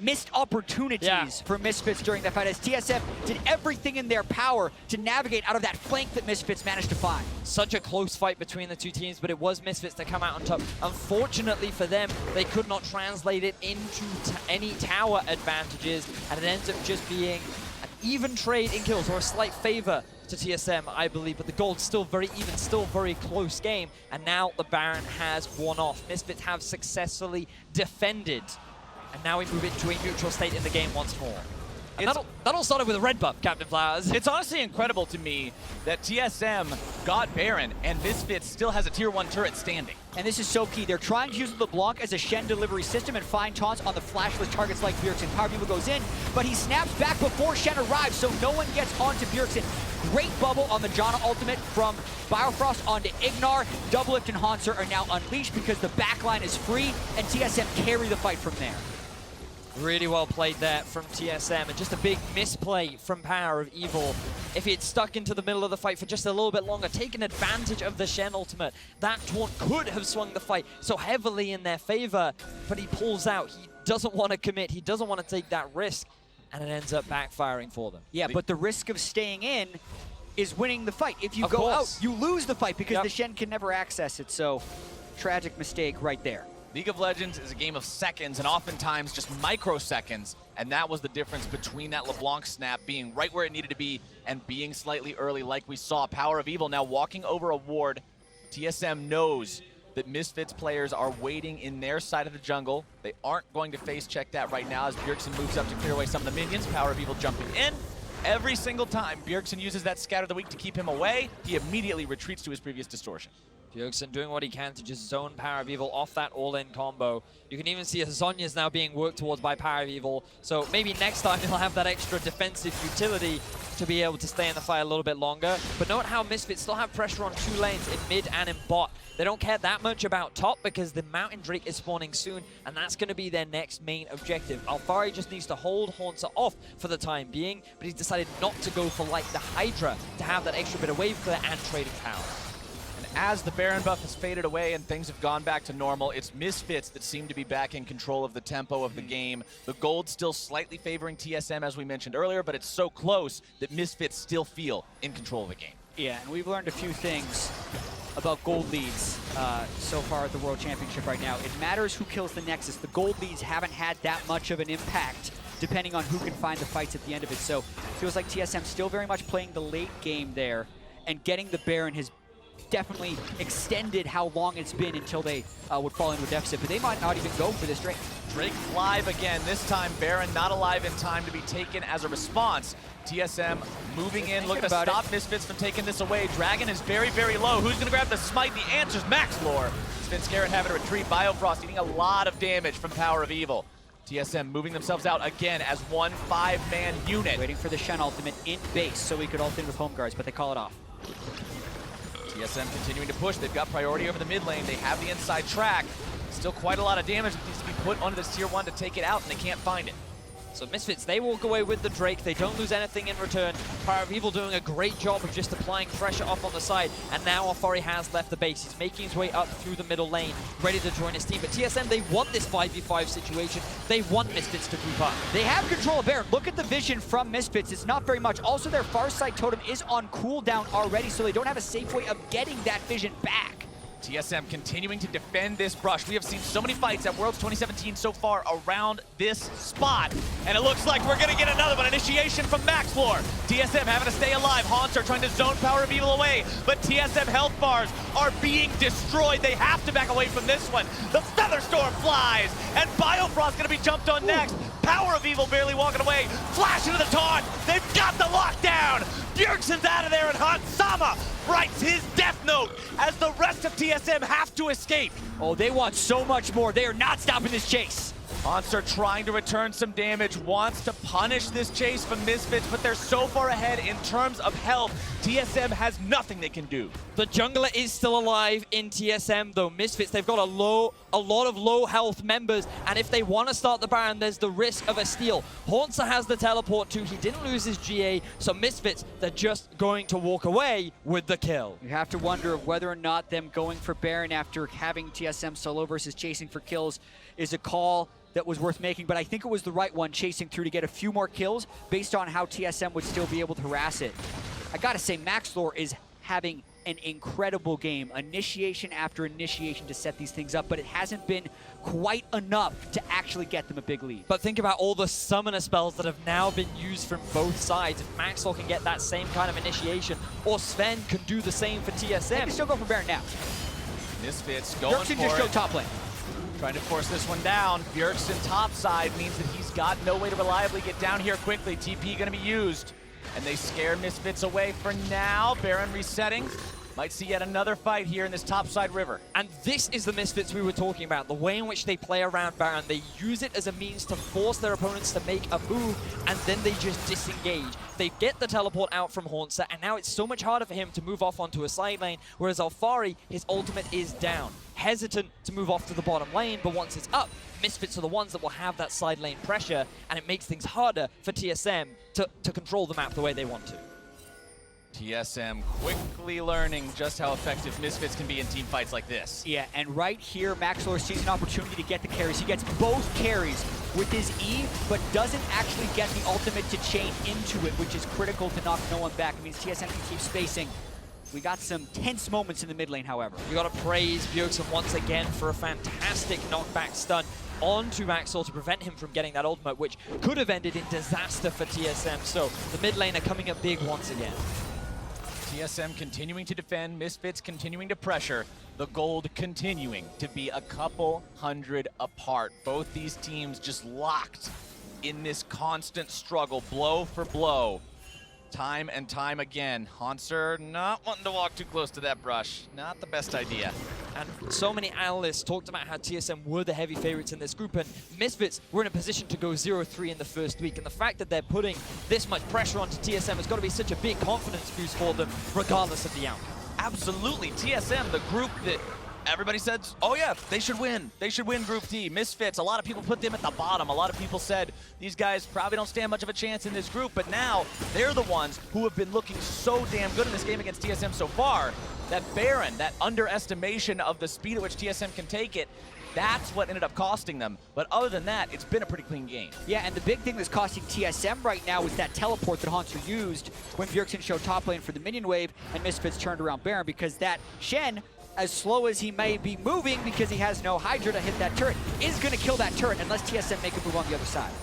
missed opportunities for Misfits during that fight as TSM did everything in their power to navigate out of that flank that Misfits managed to find. Such a close fight between the two teams, but it was Misfits that come out on top. Unfortunately for them, they could not translate it into any tower advantages, and it ends up just being an even trade in kills or a slight favor to TSM, I believe, but the gold's still very even, still very close game, and now the Baron has worn off. Misfits have successfully defended, and now we move into a neutral state in the game once more. And that all started with a red buff, Captain Flowers. It's honestly incredible to me that TSM got Baron and Misfits still has a tier 1 turret standing. And this is so key. They're trying to use the LeBlanc as a Shen delivery system and find taunts on the flashless targets like Bjergsen. Power of Evil goes in, but he snaps back before Shen arrives, so no one gets onto Bjergsen. Great bubble on the Janna ultimate from Biofrost onto Ignar. Doublelift and Haunser are now unleashed because the backline is free, and TSM carry the fight from there. Really well played there from TSM, and just a big misplay from Power of Evil. If he had stuck into the middle of the fight for just a little bit longer, taken advantage of the Shen ultimate, that taunt could have swung the fight so heavily in their favor, but he pulls out. He doesn't want to commit. He doesn't want to take that risk, and it ends up backfiring for them. Yeah, but the risk of staying in is winning the fight. If you go out, you lose the fight because the Shen can never access it, so tragic mistake right there. League of Legends is a game of seconds and oftentimes just microseconds, and that was the difference between that LeBlanc snap being right where it needed to be and being slightly early like we saw. Power of Evil now walking over a ward. TSM knows that Misfits players are waiting in their side of the jungle. They aren't going to face check that right now as Bjergsen moves up to clear away some of the minions. Power of Evil jumping in. Every single time Bjergsen uses that Scatter the Weak to keep him away, he immediately retreats to his previous distortion. Bjergsen doing what he can to just zone Power of Evil off that all-in combo. You can even see Zhonya's now being worked towards by Power of Evil, so maybe next time he'll have that extra defensive utility to be able to stay in the fight a little bit longer. But note how Misfits still have pressure on 2 lanes, in mid and in bot. They don't care that much about top because the Mountain Drake is spawning soon, and that's going to be their next main objective. Alphari just needs to hold Haunter off for the time being, but he's decided not to go for like the Hydra to have that extra bit of wave clear and trading power. As the Baron buff has faded away and things have gone back to normal, it's Misfits that seem to be back in control of the tempo of the game. The gold still slightly favoring TSM, as we mentioned earlier, but it's so close that Misfits still feel in control of the game. Yeah, and we've learned a few things about gold leads so far at the World Championship right now. It matters who kills the Nexus. The gold leads haven't had that much of an impact depending on who can find the fights at the end of it. So it feels like TSM still very much playing the late game there, and getting the Baron has definitely extended how long it's been until they would fall into a deficit, but they might not even go for this Drake. Drake live again, this time Baron not alive in time to be taken as a response. TSM moving in, looking to stop Misfits from taking this away. Dragon is very, very low. Who's going to grab the smite? The answer's Max Lore. Svenskeren having to retreat. Biofrost eating a lot of damage from Power of Evil. TSM moving themselves out again as one 5-man unit. Waiting for the Shen ultimate in base so we could ult in with home guards, but they call it off. TSM continuing to push. They've got priority over the mid lane. They have the inside track. Still quite a lot of damage that needs to be put onto this tier 1 to take it out, and they can't find it. So Misfits, they walk away with the Drake. They don't lose anything in return. Power of Evil doing a great job of just applying pressure up on the side. And now Alphari has left the base. He's making his way up through the middle lane, ready to join his team. But TSM, they want this 5v5 situation. They want Misfits to group up. They have control of Baron. Look at the vision from Misfits. It's not very much. Also, their far side totem is on cooldown already, so they don't have a safe way of getting that vision back. TSM continuing to defend this brush. We have seen so many fights at Worlds 2017 so far around this spot, and it looks like we're gonna get another one. Initiation from Max Lore. TSM having to stay alive. Haunter trying to zone Power of Evil away, but TSM health bars are being destroyed. They have to back away from this one. The Featherstorm flies, and Biofrost gonna be jumped on next. Power of Evil barely walking away. Flash into the taunt. They've got the lockdown. Bjergsen's out of there, and Hansama writes his death note as the rest of TSM have to escape. Oh, they want so much more. They are not stopping this chase. Monster trying to return some damage, wants to punish this chase from Misfits, but they're so far ahead in terms of health. TSM has nothing they can do. The jungler is still alive in TSM, though. Misfits, they've got a lot of low health members, and if they want to start the Baron, there's the risk of a steal. Haunter has the teleport too. He didn't lose his GA, so Misfits, they're just going to walk away with the kill. You have to wonder whether or not them going for Baron after having TSM solo versus chasing for kills is a call that was worth making, but I think it was the right one, chasing through to get a few more kills based on how TSM would still be able to harass it. I gotta say, Max Lore is having an incredible game, initiation after initiation to set these things up, but it hasn't been quite enough to actually get them a big lead. But think about all the summoner spells that have now been used from both sides. If Maxwell can get that same kind of initiation, or Sven can do the same for TSM. They can still go for Baron now. Misfits going Bjergsen for just go it. top lane. Trying to force this one down. Bjergsen topside means that he's got no way to reliably get down here quickly. TP gonna be used. And they scare Misfits away for now. Baron resetting. Might see yet another fight here in this topside river. And this is the Misfits we were talking about. The way in which they play around Baron. They use it as a means to force their opponents to make a move, and then they just disengage. They get the teleport out from Haunter, and now it's so much harder for him to move off onto a side lane, whereas Alphari, his ultimate is down. Hesitant to move off to the bottom lane, but once it's up, Misfits are the ones that will have that side lane pressure, and it makes things harder for TSM to control the map the way they want to. TSM quickly learning just how effective Misfits can be in team fights like this. Yeah, and right here, Max Lore sees an opportunity to get the carries. He gets both carries with his E, but doesn't actually get the ultimate to chain into it, which is critical to knock no one back. It means TSM can keep spacing. We got some tense moments in the mid lane, however. You got to praise Bjergsen once again for a fantastic knockback stun onto Maxwell to prevent him from getting that ultimate, which could have ended in disaster for TSM. So the mid lane are coming up big once again. TSM continuing to defend, Misfits continuing to pressure, the gold continuing to be a couple hundred apart. Both these teams just locked in this constant struggle, blow for blow, time and time again. Hanser not wanting to walk too close to that brush. Not the best idea. And so many analysts talked about how TSM were the heavy favorites in this group, and Misfits were in a position to go 0-3 in the first week. And the fact that they're putting this much pressure onto TSM has got to be such a big confidence boost for them, regardless of the outcome. Absolutely. TSM, the group that everybody said, oh yeah, they should win. They should win Group D. Misfits, a lot of people put them at the bottom. A lot of people said these guys probably don't stand much of a chance in this group, but now they're the ones who have been looking so damn good in this game against TSM so far. That Baron, that underestimation of the speed at which TSM can take it, that's what ended up costing them. But other than that, it's been a pretty clean game. Yeah, and the big thing that's costing TSM right now is that teleport that Hanser used when Bjergsen showed top lane for the minion wave and Misfits turned around Baron, because that Shen, as slow as he may be moving because he has no Hydra to hit that turret, is going to kill that turret unless TSM make a move on the other side.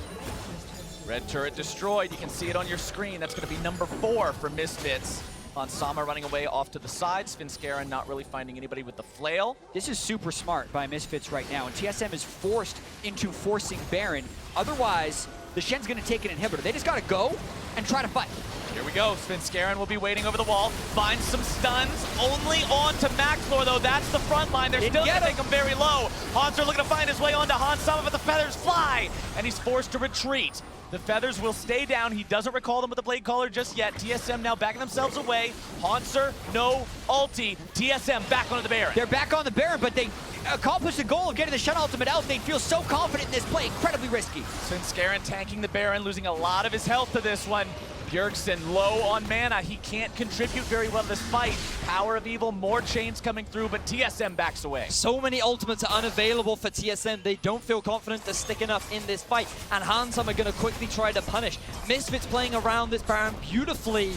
Red turret destroyed. You can see it on your screen. That's going to be number 4 for Misfits. Sama running away off to the side. Svenskeren not really finding anybody with the flail. This is super smart by Misfits right now, and TSM is forced into forcing Baron. Otherwise, the Shen's going to take an inhibitor. They just got to go and try to fight. Here we go. Svenskeren will be waiting over the wall. Finds some stuns. Only on to Maxlor, though. That's the front line. They're still going to take him very low. Hanser looking to find his way onto Sama, but the feathers fly, and he's forced to retreat. The feathers will stay down. He doesn't recall them with the Blade Caller just yet. TSM now backing themselves away. Hanser, no ulti. TSM back onto the Baron. They're back on the Baron, but they accomplished the goal of getting the Shen ultimate out. They feel so confident in this play. Incredibly risky. Svenskeren tanking the Baron, losing a lot of his health to this one. Bjergsen low on mana. He can't contribute very well to this fight. Power of Evil, more chains coming through, but TSM backs away. So many ultimates are unavailable for TSM. They don't feel confident to stick enough in this fight, and Hansam are going to quickly try to punish. Misfits playing around this Baron beautifully,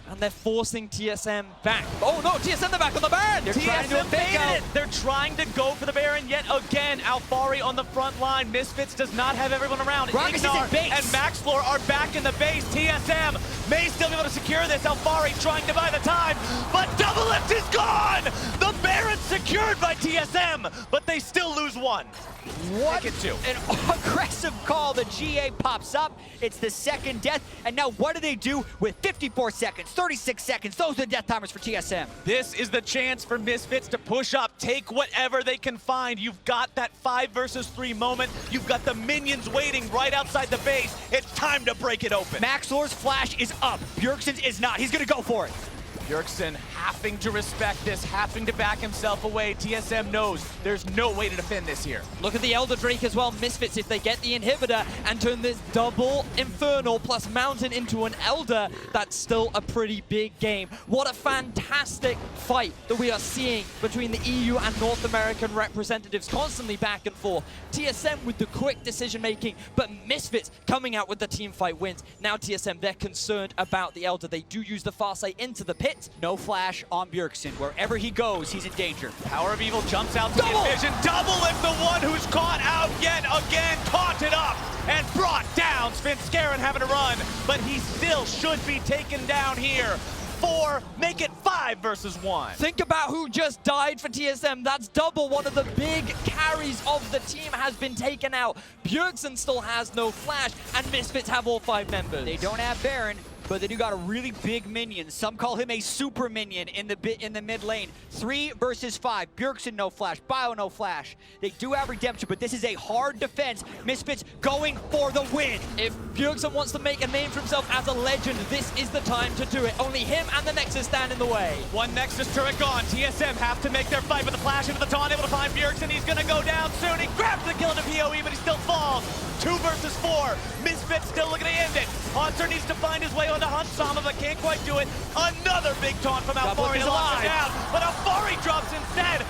and they're forcing TSM back. Oh no, TSM, they're back on the Baron! They're trying to do a fake out. They're trying to go for the Baron yet again. Alfari on the front line. Misfits does not have everyone around. Rockets is in base. And Maxlor are back in the base. TSM may still be able to secure this. Alfari trying to buy the time, but double lift is gone! The Baron's secured by TSM, but they still lose one. What an aggressive call. The GA pops up. It's the second death. And now what do they do with 54 seconds, 36 seconds? Those are the death timers for TSM. This is the chance for Misfits to push up, take whatever they can find. You've got that 5 versus 3 moment. You've got the minions waiting right outside the base. It's time to break it open. Maxlor's flash is up. Bjergsen's is not. He's going to go for it. Bjergsen having to respect this, having to back himself away. TSM knows there's no way to defend this here. Look at the Elder Drake as well. Misfits, if they get the inhibitor and turn this double Infernal plus Mountain into an Elder, that's still a pretty big game. What a fantastic fight that we are seeing between the EU and North American representatives, constantly back and forth. TSM with the quick decision making, but Misfits coming out with the team fight wins. Now TSM, they're concerned about the Elder. They do use the Farsight into the pit. No flash on Bjergsen. Wherever he goes, he's in danger. Power of Evil jumps out to the vision. Double if the one who's caught out yet again. Caught it up and brought down. Svenskeren having to run, but he still should be taken down here. 4, make it 5 versus 1. Think about who just died for TSM. That's double. One of the big carries of the team has been taken out. Bjergsen still has no flash, and Misfits have all 5 members. They don't have Baron, but they do got a really big minion. Some call him a super minion in the mid lane. 3 versus 5. Bjergsen no flash. Bio no flash. They do have redemption, but this is a hard defense. Misfits going for the win. If Bjergsen wants to make a name for himself as a legend, this is the time to do it. Only him and the Nexus stand in the way. One Nexus turret gone. TSM have to make their fight with the flash into the taunt. Able to find Bjergsen. He's going to go down soon. He grabs the kill into PoE, but he still falls. 2 versus 4. Misfits still looking to end it. Hanser needs to find his way onto Sama, but can't quite do it. Another big taunt from Alfari to lock him down, but Alfari drops instead.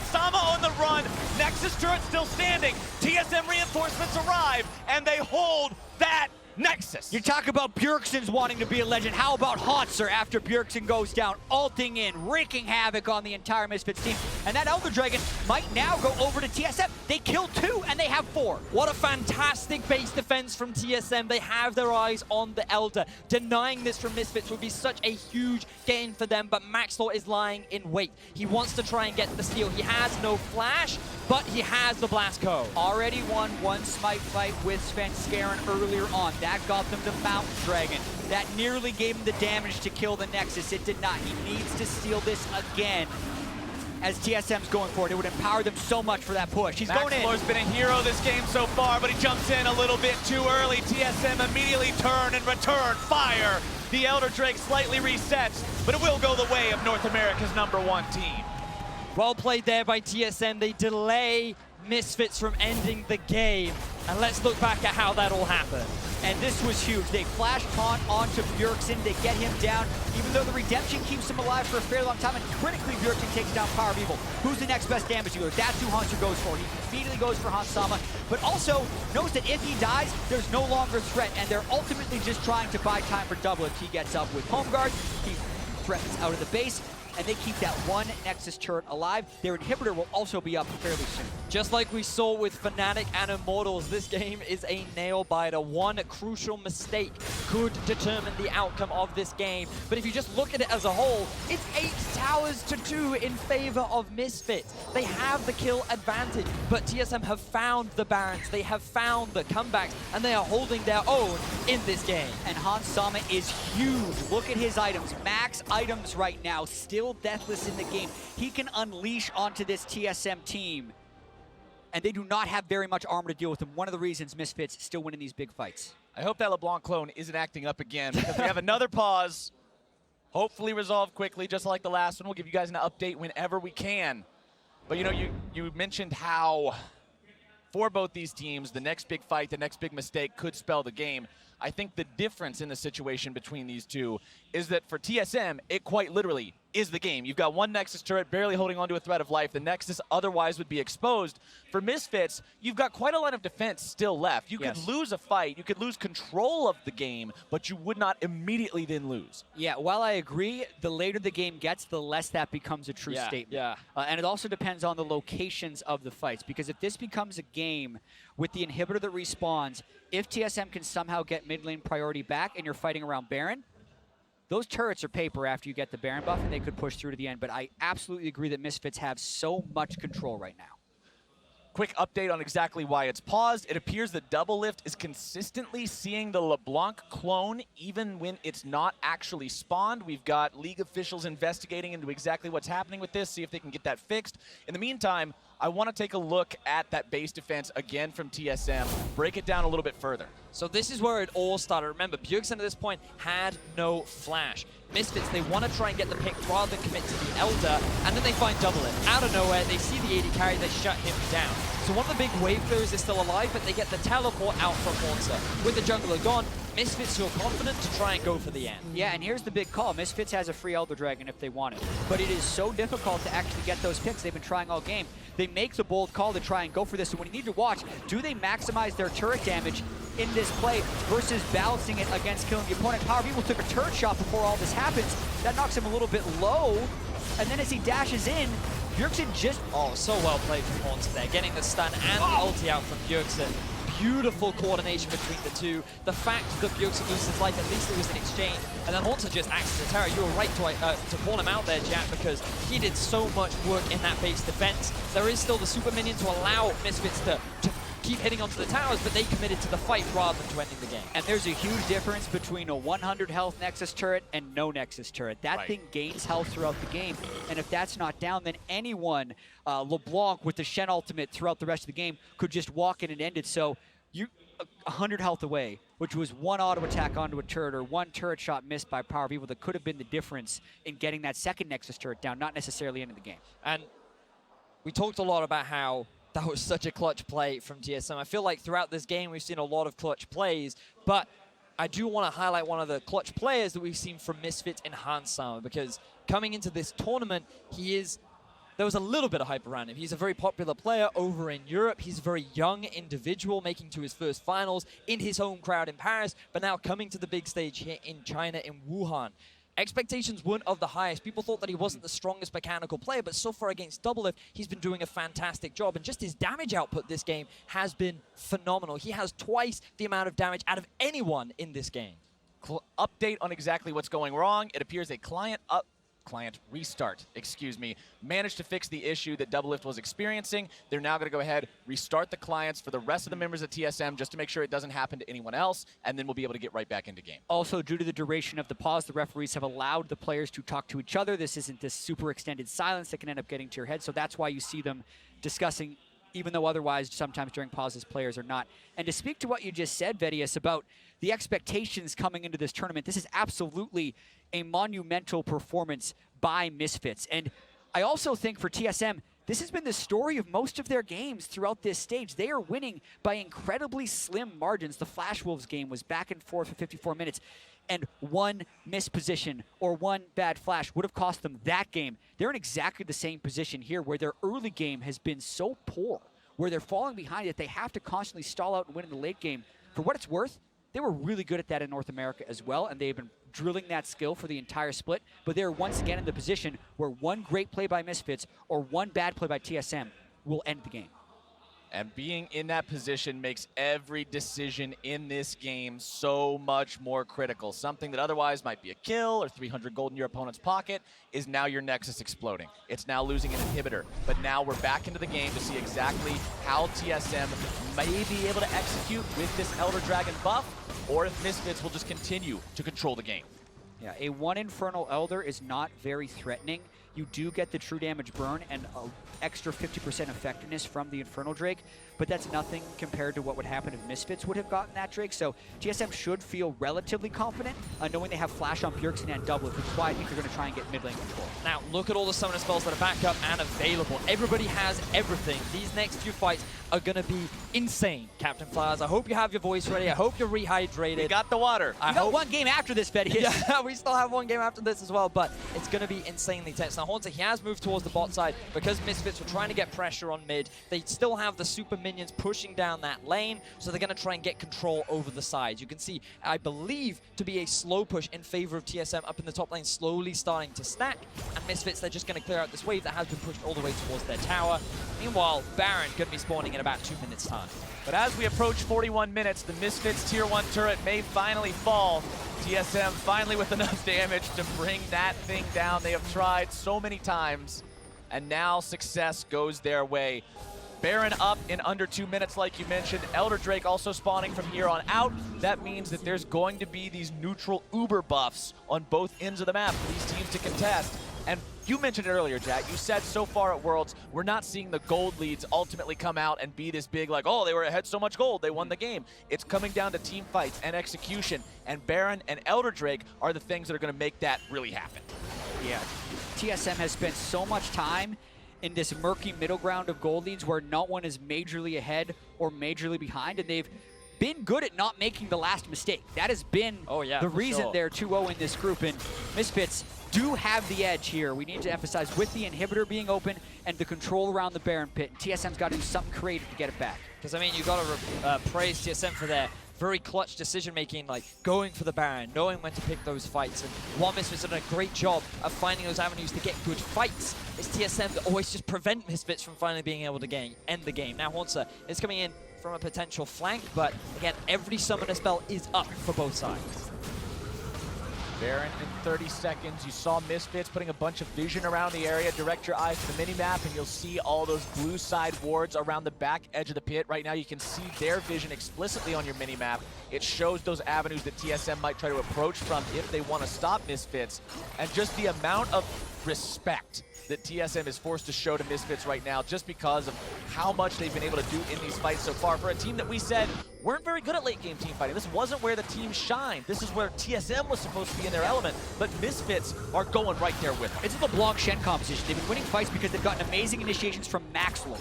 Sama on the run. Nexus turret still standing. TSM reinforcements arrive, and they hold that Nexus. You talk about Bjergsen's wanting to be a legend. How about Hotzer after Bjergsen goes down, ulting in, wreaking havoc on the entire Misfits team. And that Elder Dragon might now go over to TSM. They killed 2 and they have 4. What a fantastic base defense from TSM. They have their eyes on the Elder. Denying this from Misfits would be such a huge gain for them, but Maxlaw is lying in wait. He wants to try and get the steal. He has no flash, but he has the Blast Co. Already won one smite fight with Svenskeren earlier on. That got them the Mountain Dragon. That nearly gave him the damage to kill the Nexus. It did not. He needs to steal this again as TSM's going for it. It would empower them so much for that push. He's going in. Maxlor's been a hero this game so far, but he jumps in a little bit too early. TSM immediately turn and return fire. The Elder Drake slightly resets, but it will go the way of North America's #1 team. Well played there by TSM. They delay Misfits from ending the game. And let's look back at how that all happened. And this was huge. They flash taunt onto Bjergsen. They get him down, even though the redemption keeps him alive for a fairly long time. And critically, Bjergsen takes down Power of Evil. Who's the next best damage dealer? That's who Hunter goes for. He immediately goes for Hansama, but also knows that if he dies, there's no longer a threat. And they're ultimately just trying to buy time for double. If he gets up with Home Guard, he threatens out of the base, and they keep that one Nexus turret alive. Their inhibitor will also be up fairly soon. Just like we saw with Fnatic and Immortals, this game is a nail-biter. One crucial mistake could determine the outcome of this game. But if you just look at it as a whole, it's 8 towers to 2 in favor of Misfits. They have the kill advantage, but TSM have found the Barons, they have found the comebacks, and they are holding their own in this game. And Hansama is huge. Look at his items. Max items right now, still deathless in the game. He can unleash onto this TSM team, and they do not have very much armor to deal with him. One of the reasons Misfits still winning these big fights. I hope that LeBlanc clone isn't acting up again, because we have another pause. Hopefully resolved quickly, just like the last one. We'll give you guys an update whenever we can. But you know, you mentioned how for both these teams, the next big fight, the next big mistake could spell the game. I think the difference in the situation between these two is that for TSM, it quite literally is the game. You've got one Nexus turret barely holding on to a thread of life. The Nexus otherwise would be exposed. For Misfits, you've got quite a line of defense still left. You could lose a fight, you could lose control of the game, but you would not immediately then lose. Yeah, while I agree, the later the game gets, the less that becomes a true statement. And it also depends on the locations of the fights, because if this becomes a game with the inhibitor that respawns, if TSM can somehow get mid lane priority back and you're fighting around Baron, those turrets are paper after you get the Baron buff and they could push through to the end. But I absolutely agree that Misfits have so much control right now. Quick update on exactly why it's paused. It appears that Double Lift is consistently seeing the LeBlanc clone even when it's not actually spawned. We've got League officials investigating into exactly what's happening with this, see if they can get that fixed. In the meantime, I want to take a look at that base defense again from TSM, break it down a little bit further. So this is where it all started. Remember, Bjergsen at this point had no flash. Misfits, they want to try and get the pick rather than commit to the Elder, and then they find Double Lift. Out of nowhere, they see the 80 carry, they shut him down. So one of the big wave clearers is still alive, but they get the teleport out from Haunter. With the jungler gone, Misfits feel confident to try and go for the end. Yeah, and here's the big call. Misfits has a free Elder Dragon if they want it. But it is so difficult to actually get those picks. They've been trying all game. They make the bold call to try and go for this. So when you need to watch, do they maximize their turret damage in this play versus balancing it against killing the opponent? Power of Evil took a turret shot before all this happens. That knocks him a little bit low. And then as he dashes in, Bjergsen just... Oh, so well played from Haunter there, getting the stun and the ulti out from Bjergsen. Beautiful coordination between the two. The fact that Bjergsen loses his life, at least it was an exchange. And then Haunter just acts as a terror. You were right to call him out there, Jack, because he did so much work in that base defense. There is still the super minion to allow Misfits to keep hitting onto the towers, but they committed to the fight rather than to ending the game. And there's a huge difference between a 100 health Nexus turret and no Nexus turret. That thing gains health throughout the game, and if that's not down, then anyone, LeBlanc with the Shen ultimate throughout the rest of the game, could just walk in and end it. So you 100 health away, which was one auto attack onto a turret or one turret shot missed by Power of Evil, that could have been the difference in getting that second Nexus turret down, not necessarily ending the game. And we talked a lot about how that was such a clutch play from TSM. I feel like throughout this game we've seen a lot of clutch plays, but I do want to highlight one of the clutch players that we've seen from Misfits in Hansama, because coming into this tournament, he is there was a little bit of hype around him. He's a very popular player over in Europe. He's a very young individual making to his first finals in his home crowd in Paris, but now coming to the big stage here in China, in Wuhan. Expectations weren't of the highest. People thought that he wasn't the strongest mechanical player, but so far against Doublelift, he's been doing a fantastic job. And just his damage output this game has been phenomenal. He has twice the amount of damage out of anyone in this game. Update on exactly what's going wrong. It appears a client restart, managed to fix the issue that Doublelift was experiencing. They're now going to go ahead, restart the clients for the rest of the members of TSM just to make sure it doesn't happen to anyone else, and then we'll be able to get right back into game. Also, due to the duration of the pause, the referees have allowed the players to talk to each other. This isn't this super extended silence that can end up getting to your head, so that's why you see them discussing, even though otherwise sometimes during pauses players are not. And to speak to what you just said, Vedius, about the expectations coming into this tournament, this is absolutely a monumental performance by Misfits. And I also think for TSM, this has been the story of most of their games throughout this stage. They are winning by incredibly slim margins. The Flash Wolves game was back and forth for 54 minutes, and one misposition or one bad flash would have cost them that game. They're in exactly the same position here, where their early game has been so poor, where they're falling behind that they have to constantly stall out and win in the late game. For what it's worth, they were really good at that in North America as well, and they've been drilling that skill for the entire split, but they're once again in the position where one great play by Misfits or one bad play by TSM will end the game. And being in that position makes every decision in this game so much more critical. Something that otherwise might be a kill or 300 gold in your opponent's pocket is now your Nexus exploding. It's now losing an inhibitor. But now we're back into the game to see exactly how TSM may be able to execute with this Elder Dragon buff, or if Misfits will just continue to control the game. Yeah, a one Infernal Elder is not very threatening. You do get the true damage burn and an extra 50% effectiveness from the Infernal Drake, but that's nothing compared to what would happen if Misfits would have gotten that Drake. So TSM should feel relatively confident knowing they have Flash on Bjergsen and Doublelift, which is why I think they're going to try and get mid lane control. Now, look at all the summoner spells that are back up and available. Everybody has everything. These next few fights are going to be insane, Captain Flowers. I hope you have your voice ready. I hope you're rehydrated. We got the water. We got one game after this, Betty. Yeah, we still have one game after this as well, but it's going to be insanely tense. Now, Haunter, he has moved towards the bot side because Misfits were trying to get pressure on mid. They still have the super minions pushing down that lane, so they're going to try and get control over the sides. You can see, I believe, to be a slow push in favor of TSM up in the top lane, slowly starting to stack, and Misfits, they're just going to clear out this wave that has been pushed all the way towards their tower. Meanwhile, Baron going to be spawning in about 2 minutes' time. But as we approach 41 minutes, the Misfits Tier 1 turret may finally fall. TSM finally with enough damage to bring that thing down. They have tried so many times, and now success goes their way. Baron up in under 2 minutes, like you mentioned. Elder Drake also spawning from here on out. That means that there's going to be these neutral uber buffs on both ends of the map for these teams to contest. And you mentioned it earlier, Jack. You said so far at Worlds, we're not seeing the gold leads ultimately come out and be this big, like, oh, they were ahead so much gold, they won the game. It's coming down to team fights and execution, and Baron and Elder Drake are the things that are going to make that really happen. Yeah, TSM has spent so much time in this murky middle ground of gold leads where not one is majorly ahead or majorly behind, and they've been good at not making the last mistake. That has been the reason they're 2-0 in this group, and Misfits do have the edge here. We need to emphasize with the inhibitor being open and the control around the Baron pit. TSM's got to do something creative to get it back. Because, I mean, you got to praise TSM for their very clutch decision-making, like going for the Baron, knowing when to pick those fights. And while Misfits have done a great job of finding those avenues to get good fights, it's TSM that always just prevent Misfits from finally being able to end the game. Now, Haunter is coming in from a potential flank, but again, every summoner spell is up for both sides. Baron in 30 seconds. You saw Misfits putting a bunch of vision around the area. Direct your eyes to the mini-map, and you'll see all those blue side wards around the back edge of the pit. Right now, you can see their vision explicitly on your mini-map. It shows those avenues that TSM might try to approach from if they want to stop Misfits. And just the amount of respect that TSM is forced to show to Misfits right now just because of how much they've been able to do in these fights so far for a team that we said weren't very good at late game team fighting. This wasn't where the team shined. This is where TSM was supposed to be in their element, but Misfits are going right there with them. It's the Blanc Shen composition. They've been winning fights because they've gotten amazing initiations from Maxlor.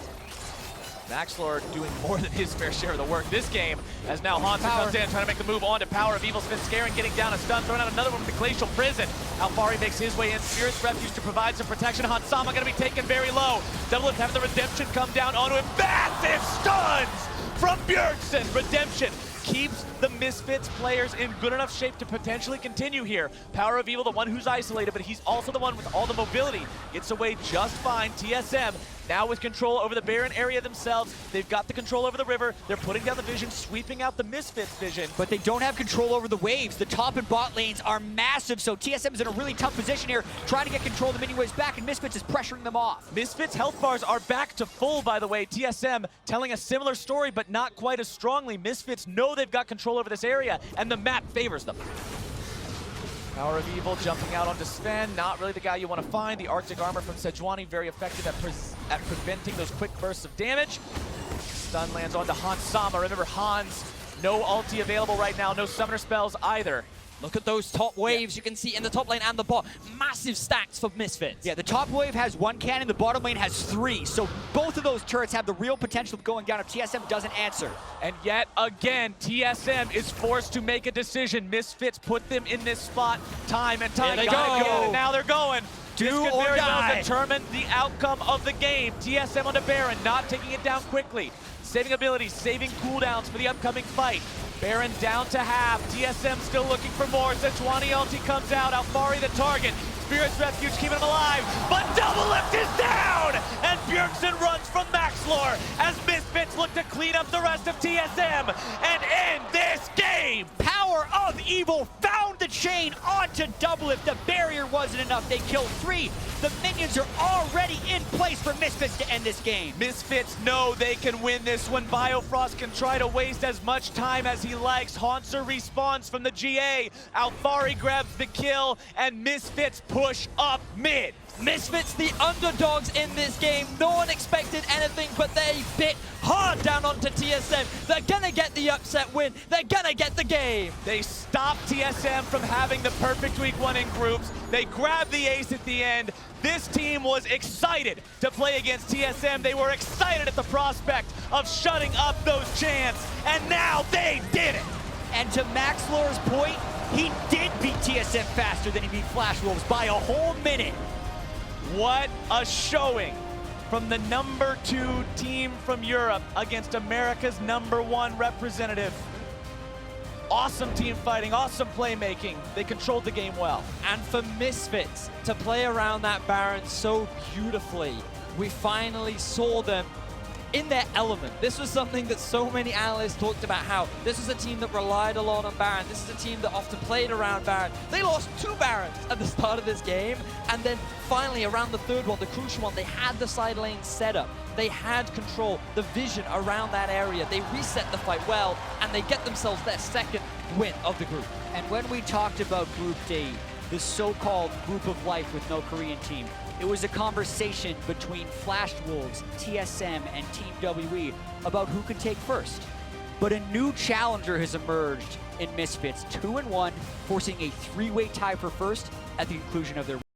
Maxlor doing more than his fair share of the work this game, as now Haunter comes in trying to make the move on to Power of Evil. Smith scaring, getting down a stun, throwing out another one with the Glacial Prison. Alfari makes his way in. Spirit's Refuge to provide some protection. Hansama going to be taken very low. Doublelift having the Redemption come down onto him. Massive stuns from Bjergsen. Redemption keeps the Misfits players in good enough shape to potentially continue here. Power of Evil, the one who's isolated, but he's also the one with all the mobility. Gets away just fine. TSM now with control over the Baron area themselves. They've got the control over the river. They're putting down the vision, sweeping out the Misfits vision. But they don't have control over the waves. The top and bot lanes are massive, so TSM is in a really tough position here, trying to get control of the mini waves back, and Misfits is pressuring them off. Misfits health bars are back to full, by the way. TSM telling a similar story, but not quite as strongly. Misfits know they've got control over this area, and the map favors them. Power of Evil jumping out onto Sven, not really the guy you want to find. The Arctic Armor from Sejuani, very effective at preventing those quick bursts of damage. Stun lands onto Hansama. Remember, Hans, no ulti available right now, no summoner spells either. Look at those top waves you can see in the top lane and the bot. Massive stacks for Misfits. Yeah, the top wave has 1 cannon, the bottom lane has 3. So both of those turrets have the real potential of going down if TSM doesn't answer. And yet again, TSM is forced to make a decision. Misfits put them in this spot time and time Here they again. go. And now they're going. This Do could or very die. well determine the outcome of the game. TSM on the Baron, not taking it down quickly. Saving abilities, saving cooldowns for the upcoming fight. Baron down to half. TSM still looking for more. Sejuani ulti comes out. Alfari the target. Spirit's Refuge keeping him alive. But Doublelift is down! And Bjergsen runs from Maxlore as Misfits look to clean up the rest of TSM and end this game! Power of Evil found the chain onto Doublelift. The barrier wasn't enough. They killed 3. The minions are already in place for Misfits to end this game. Misfits know they can win this one. Biofrost can try to waste as much time as he likes. Haunter respawns from the GA. Alfari grabs the kill, and Misfits push up mid. Misfits, the underdogs in this game. No one expected anything, but they bit hard down onto TSM. They're gonna get the upset win. They're gonna get the game. They stopped TSM from having the perfect week 1 in groups. They grabbed the ace at the end. This team was excited to play against TSM. They were excited at the prospect of shutting up those chants, and now they did it. And to Max Lore's point, he did beat TSM faster than he beat Flash Wolves by a whole minute. What a showing from the #2 team from Europe against America's #1 representative. Awesome team fighting, awesome playmaking. They controlled the game well. And for Misfits to play around that Baron so beautifully, we finally saw them in their element. This was something that so many analysts talked about, how this was a team that relied a lot on Baron. This is a team that often played around Baron. They lost 2 Barons at the start of this game, and then finally around the 3rd one, the crucial one, they had the side lane set up. They had control, the vision around that area. They reset the fight well, and they get themselves their 2nd win of the group. And when we talked about Group D, the so-called group of life with no Korean team, it was a conversation between Flash Wolves, TSM, and Team WE about who could take first. But a new challenger has emerged in Misfits, 2-1, forcing a 3-way tie for first at the conclusion of their